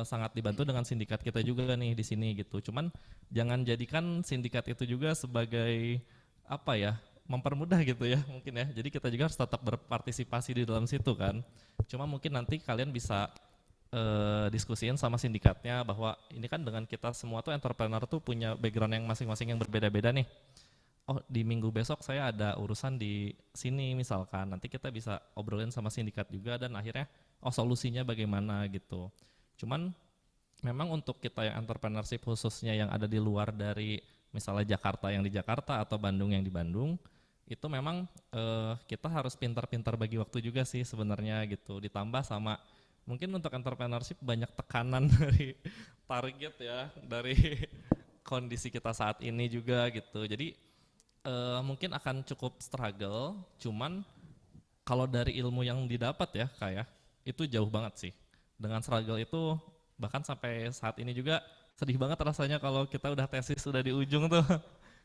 Speaker 5: sangat dibantu dengan sindikat kita juga nih di sini gitu. Cuman jangan jadikan sindikat itu juga sebagai apa ya, mempermudah gitu ya mungkin ya. Jadi kita juga harus tetap berpartisipasi di dalam situ kan. Cuma mungkin nanti kalian bisa diskusiin sama sindikatnya bahwa ini kan dengan kita semua tuh entrepreneur tuh punya background yang masing-masing yang berbeda-beda nih. Oh, di minggu besok saya ada urusan di sini misalkan, nanti kita bisa obrolin sama sindikat juga dan akhirnya solusinya bagaimana gitu. Cuman memang untuk kita yang entrepreneurship khususnya yang ada di luar dari misalnya Jakarta yang di Jakarta atau Bandung yang di Bandung, itu memang kita harus pintar-pintar bagi waktu juga sih sebenarnya gitu. Ditambah sama mungkin untuk entrepreneurship banyak tekanan dari target ya, dari kondisi kita saat ini juga gitu. Jadi mungkin akan cukup struggle, cuman kalau dari ilmu yang didapat ya kayak itu jauh banget sih. Dengan struggle itu bahkan sampai saat ini juga sedih banget rasanya kalau kita udah tesis sudah di ujung tuh.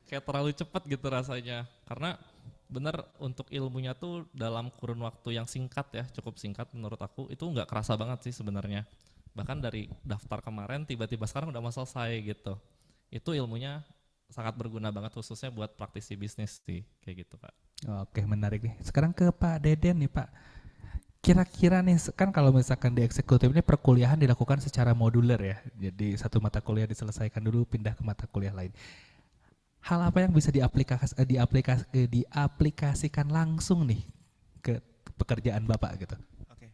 Speaker 5: Kayak terlalu cepat gitu rasanya. Karena bener untuk ilmunya tuh dalam kurun waktu yang singkat ya, cukup singkat menurut aku, itu nggak kerasa banget sih sebenarnya. Bahkan dari daftar kemarin tiba-tiba sekarang udah mau selesai gitu. Itu ilmunya sangat berguna banget khususnya buat praktisi bisnis sih, kayak gitu Pak.
Speaker 1: Oke, menarik nih. Sekarang ke Pak Deden nih Pak. Kira-kira nih, kan kalau misalkan di eksekutif ini perkuliahan dilakukan secara moduler ya. Jadi satu mata kuliah diselesaikan dulu, pindah ke mata kuliah lain. Hal apa yang bisa diaplikasikan langsung nih ke pekerjaan Bapak gitu?
Speaker 7: Oke.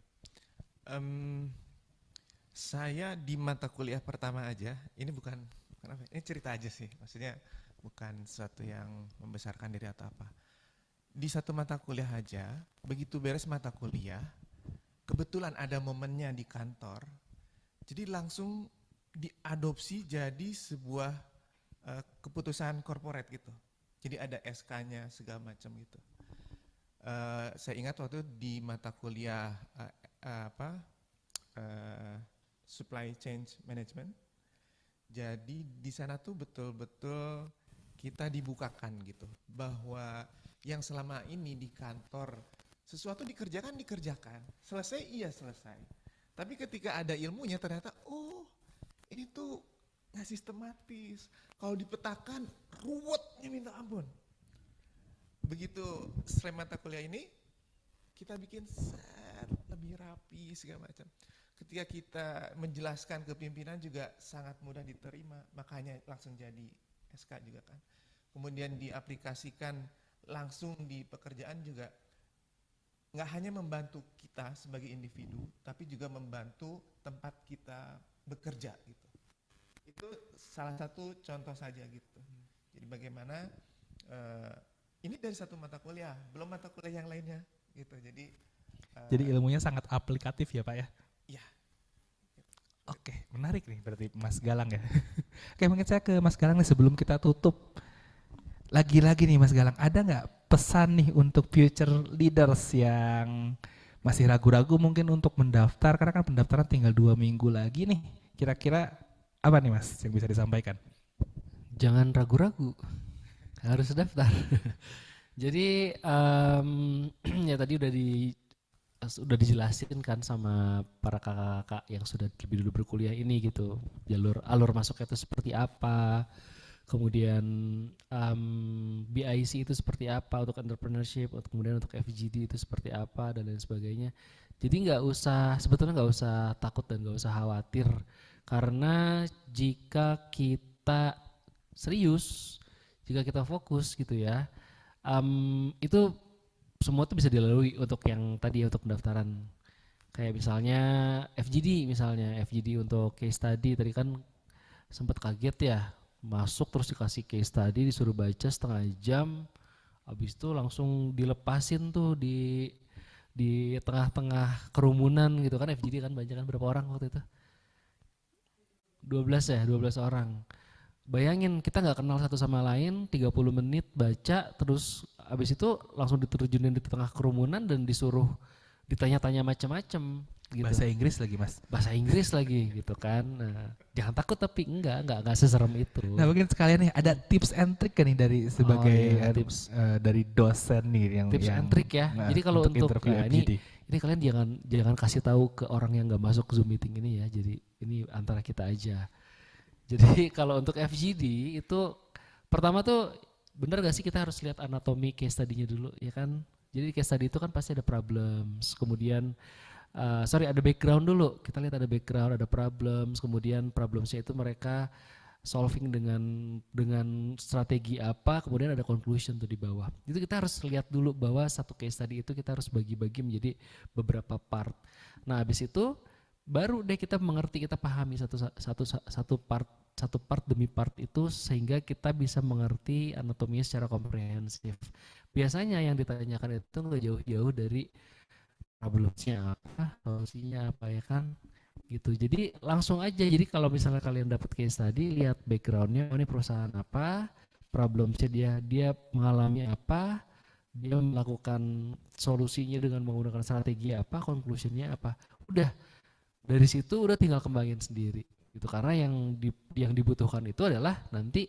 Speaker 7: Saya di mata kuliah pertama aja, ini bukan apa, ini cerita aja sih, maksudnya bukan sesuatu yang membesarkan diri atau apa. Di satu mata kuliah aja, begitu beres mata kuliah, kebetulan ada momennya di kantor, jadi langsung diadopsi jadi sebuah keputusan corporate gitu. Jadi ada SK-nya segala macam gitu. Saya ingat waktu di mata kuliah supply chain management. Jadi di sana tuh betul-betul kita dibukakan gitu bahwa yang selama ini di kantor sesuatu dikerjakan, selesai iya selesai. Tapi ketika ada ilmunya ternyata oh ini tuh nggak sistematis. Kalau dipetakan ruwetnya minta ampun. Begitu selesai mata kuliah ini kita bikin set lebih rapi segala macam. Ketika kita menjelaskan ke pimpinan juga sangat mudah diterima, makanya langsung jadi SK juga kan. Kemudian diaplikasikan langsung di pekerjaan juga nggak hanya membantu kita sebagai individu, tapi juga membantu tempat kita bekerja gitu. Itu salah satu contoh saja gitu. Jadi bagaimana ini dari satu mata kuliah, belum mata kuliah yang lainnya gitu. Jadi
Speaker 1: ilmunya sangat aplikatif ya Pak ya?
Speaker 7: Iya.
Speaker 1: Oke, menarik nih berarti Mas Galang ya. Oke, mungkin saya ke Mas Galang nih sebelum kita tutup. Lagi-lagi nih Mas Galang, ada nggak pesan nih untuk future leaders yang masih ragu-ragu mungkin untuk mendaftar, karena kan pendaftaran tinggal 2 minggu lagi nih. Kira-kira apa nih Mas yang bisa disampaikan?
Speaker 2: Jangan ragu-ragu, harus daftar. Jadi ya tadi udah dijelasin kan sama para kakak-kakak yang sudah lebih dulu berkuliah ini gitu, alur masuknya itu seperti apa, kemudian BIC itu seperti apa untuk entrepreneurship, kemudian untuk FGD itu seperti apa dan lain sebagainya. Jadi sebetulnya nggak usah takut dan nggak usah khawatir, karena jika kita serius, jika kita fokus gitu ya, itu semua itu bisa dilalui untuk yang tadi untuk pendaftaran. Kayak misalnya FGD untuk case study tadi kan sempat kaget ya, masuk terus dikasih case study disuruh baca setengah jam, habis itu langsung dilepasin tuh di tengah-tengah kerumunan gitu kan. FGD kan banyak kan, berapa orang waktu itu? 12 orang. Bayangin kita nggak kenal satu sama lain, 30 menit baca, terus abis itu langsung diterjunin di tengah kerumunan dan disuruh ditanya-tanya macam-macam. Gitu.
Speaker 1: Bahasa Inggris lagi Mas.
Speaker 2: Bahasa Inggris lagi gitu kan. Nah, jangan takut tapi enggak seserem itu.
Speaker 1: Nah mungkin sekalian nih ada tips and trick kan nih dari sebagai
Speaker 2: tips
Speaker 1: dari dosen nih yang
Speaker 2: tips and trick ya. Jadi kalau untuk ini kalian jangan kasih tahu ke orang yang nggak masuk Zoom meeting ini ya. Jadi ini antara kita aja. Jadi kalau untuk FGD itu pertama tuh bener gak sih kita harus lihat anatomi case study-nya dulu ya kan. Jadi case study itu kan pasti ada problems, kemudian ada background dulu. Kita lihat ada background, ada problems, kemudian problemsnya itu mereka solving dengan strategi apa, kemudian ada conclusion tuh di bawah. Itu kita harus lihat dulu bahwa satu case study itu kita harus bagi-bagi menjadi beberapa part. Nah habis itu baru deh kita mengerti, kita pahami satu part satu part demi part itu sehingga kita bisa mengerti anatominya secara komprehensif. Biasanya yang ditanyakan itu nggak jauh-jauh dari problemnya apa, solusinya apa ya kan, gitu. Jadi langsung aja. Jadi kalau misalnya kalian dapat case tadi, lihat backgroundnya, ini perusahaan apa, problemnya dia mengalami apa, dia melakukan solusinya dengan menggunakan strategi apa, conclusionnya apa. Udah dari situ udah tinggal kembangin sendiri gitu, karena yang dibutuhkan itu adalah nanti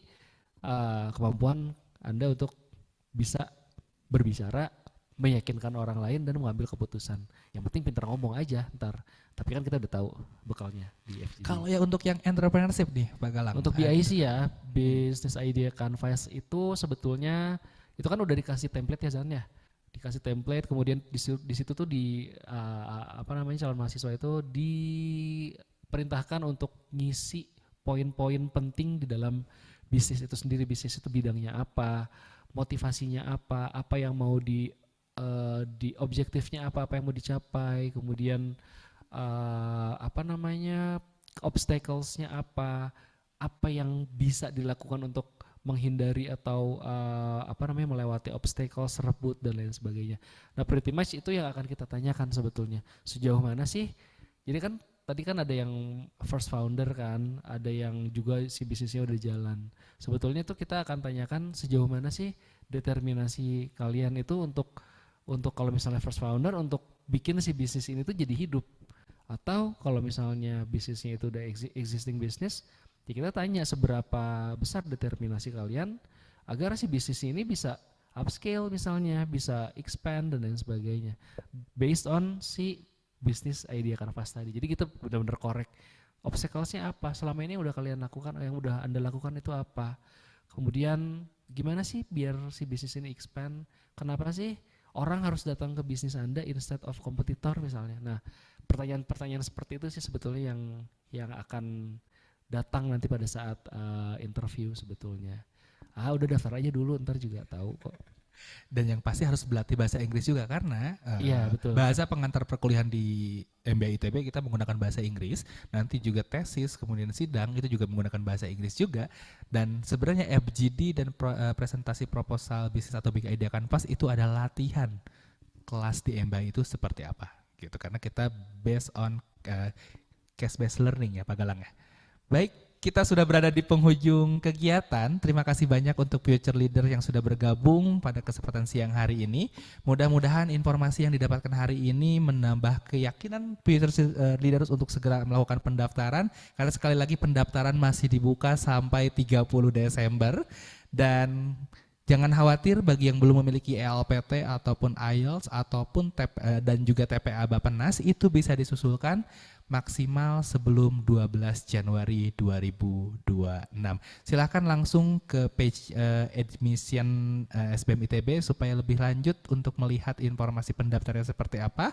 Speaker 2: kemampuan Anda untuk bisa berbicara, meyakinkan orang lain dan mengambil keputusan. Yang penting pintar ngomong aja ntar. Tapi kan kita udah tahu bekalnya di FGD.
Speaker 1: Kalau ya untuk yang entrepreneurship nih Pak Galang.
Speaker 2: Untuk BIC ya, Business Idea Canvas itu sebetulnya itu kan udah dikasih template ya Zan ya. Dikasih template, kemudian di situ tuh calon mahasiswa itu diperintahkan untuk ngisi poin-poin penting di dalam bisnis itu sendiri. Bisnis itu bidangnya apa, motivasinya apa yang mau di objektifnya apa yang mau dicapai, kemudian obstacles-nya apa yang bisa dilakukan untuk menghindari atau melewati obstacles, rebut dan lain sebagainya. Nah, pretty much itu yang akan kita tanyakan sebetulnya. Sejauh mana sih? Jadi kan tadi kan ada yang first founder kan, ada yang juga si bisnisnya udah jalan. Sebetulnya itu kita akan tanyakan sejauh mana sih determinasi kalian itu untuk kalau misalnya first founder untuk bikin si bisnis ini tuh jadi hidup. Atau kalau misalnya bisnisnya itu udah existing business, ya kita tanya seberapa besar determinasi kalian agar si bisnis ini bisa upscale misalnya, bisa expand dan lain sebagainya. Based on si bisnis idea canvas tadi. Jadi kita benar-benar korek obstacles-nya apa, selama ini udah kalian lakukan, yang udah Anda lakukan itu apa. Kemudian gimana sih biar si bisnis ini expand, kenapa sih orang harus datang ke bisnis Anda instead of kompetitor misalnya. Nah, pertanyaan-pertanyaan seperti itu sih sebetulnya yang akan datang nanti pada saat interview sebetulnya. Udah daftar aja dulu, ntar juga tahu kok.
Speaker 1: Dan yang pasti harus berlatih bahasa Inggris juga karena
Speaker 2: betul.
Speaker 1: bahasa pengantar perkuliahan di MBA ITB kita menggunakan bahasa Inggris, nanti juga tesis, kemudian sidang itu juga menggunakan bahasa Inggris juga. Dan sebenarnya FGD dan presentasi proposal bisnis atau Big Idea Canvas itu ada latihan kelas di MBA itu seperti apa gitu, karena kita based on case based learning ya Pak Galang ya. Baik, kita sudah berada di penghujung kegiatan. Terima kasih banyak untuk future leader yang sudah bergabung pada kesempatan siang hari ini. Mudah-mudahan informasi yang didapatkan hari ini menambah keyakinan future leaders untuk segera melakukan pendaftaran. Karena sekali lagi pendaftaran masih dibuka sampai 30 Desember. Dan jangan khawatir bagi yang belum memiliki ELPT ataupun IELTS ataupun dan juga TPA Bappenas itu bisa disusulkan maksimal sebelum 12 Januari 2026. Silakan langsung ke page admission SBM ITB supaya lebih lanjut untuk melihat informasi pendaftaran seperti apa.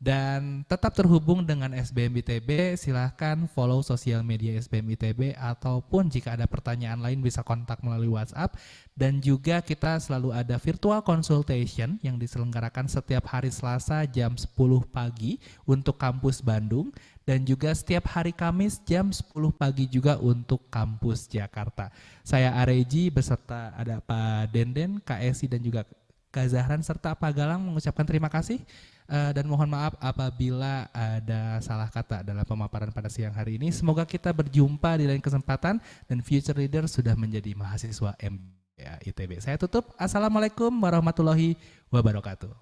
Speaker 1: Dan tetap terhubung dengan SBM ITB, silahkan follow sosial media SBM ITB ataupun jika ada pertanyaan lain bisa kontak melalui WhatsApp. Dan juga kita selalu ada virtual consultation yang diselenggarakan setiap hari Selasa jam 10 pagi untuk kampus Bandung. Dan juga setiap hari Kamis jam 10 pagi juga untuk kampus Jakarta. Saya Areji beserta ada Pak Denden, Kak Esi dan juga Kak Zahran serta Pak Galang mengucapkan terima kasih. Dan mohon maaf apabila ada salah kata dalam pemaparan pada siang hari ini. Semoga kita berjumpa di lain kesempatan dan future leader sudah menjadi mahasiswa MBA ITB. Saya tutup. Assalamualaikum warahmatullahi wabarakatuh.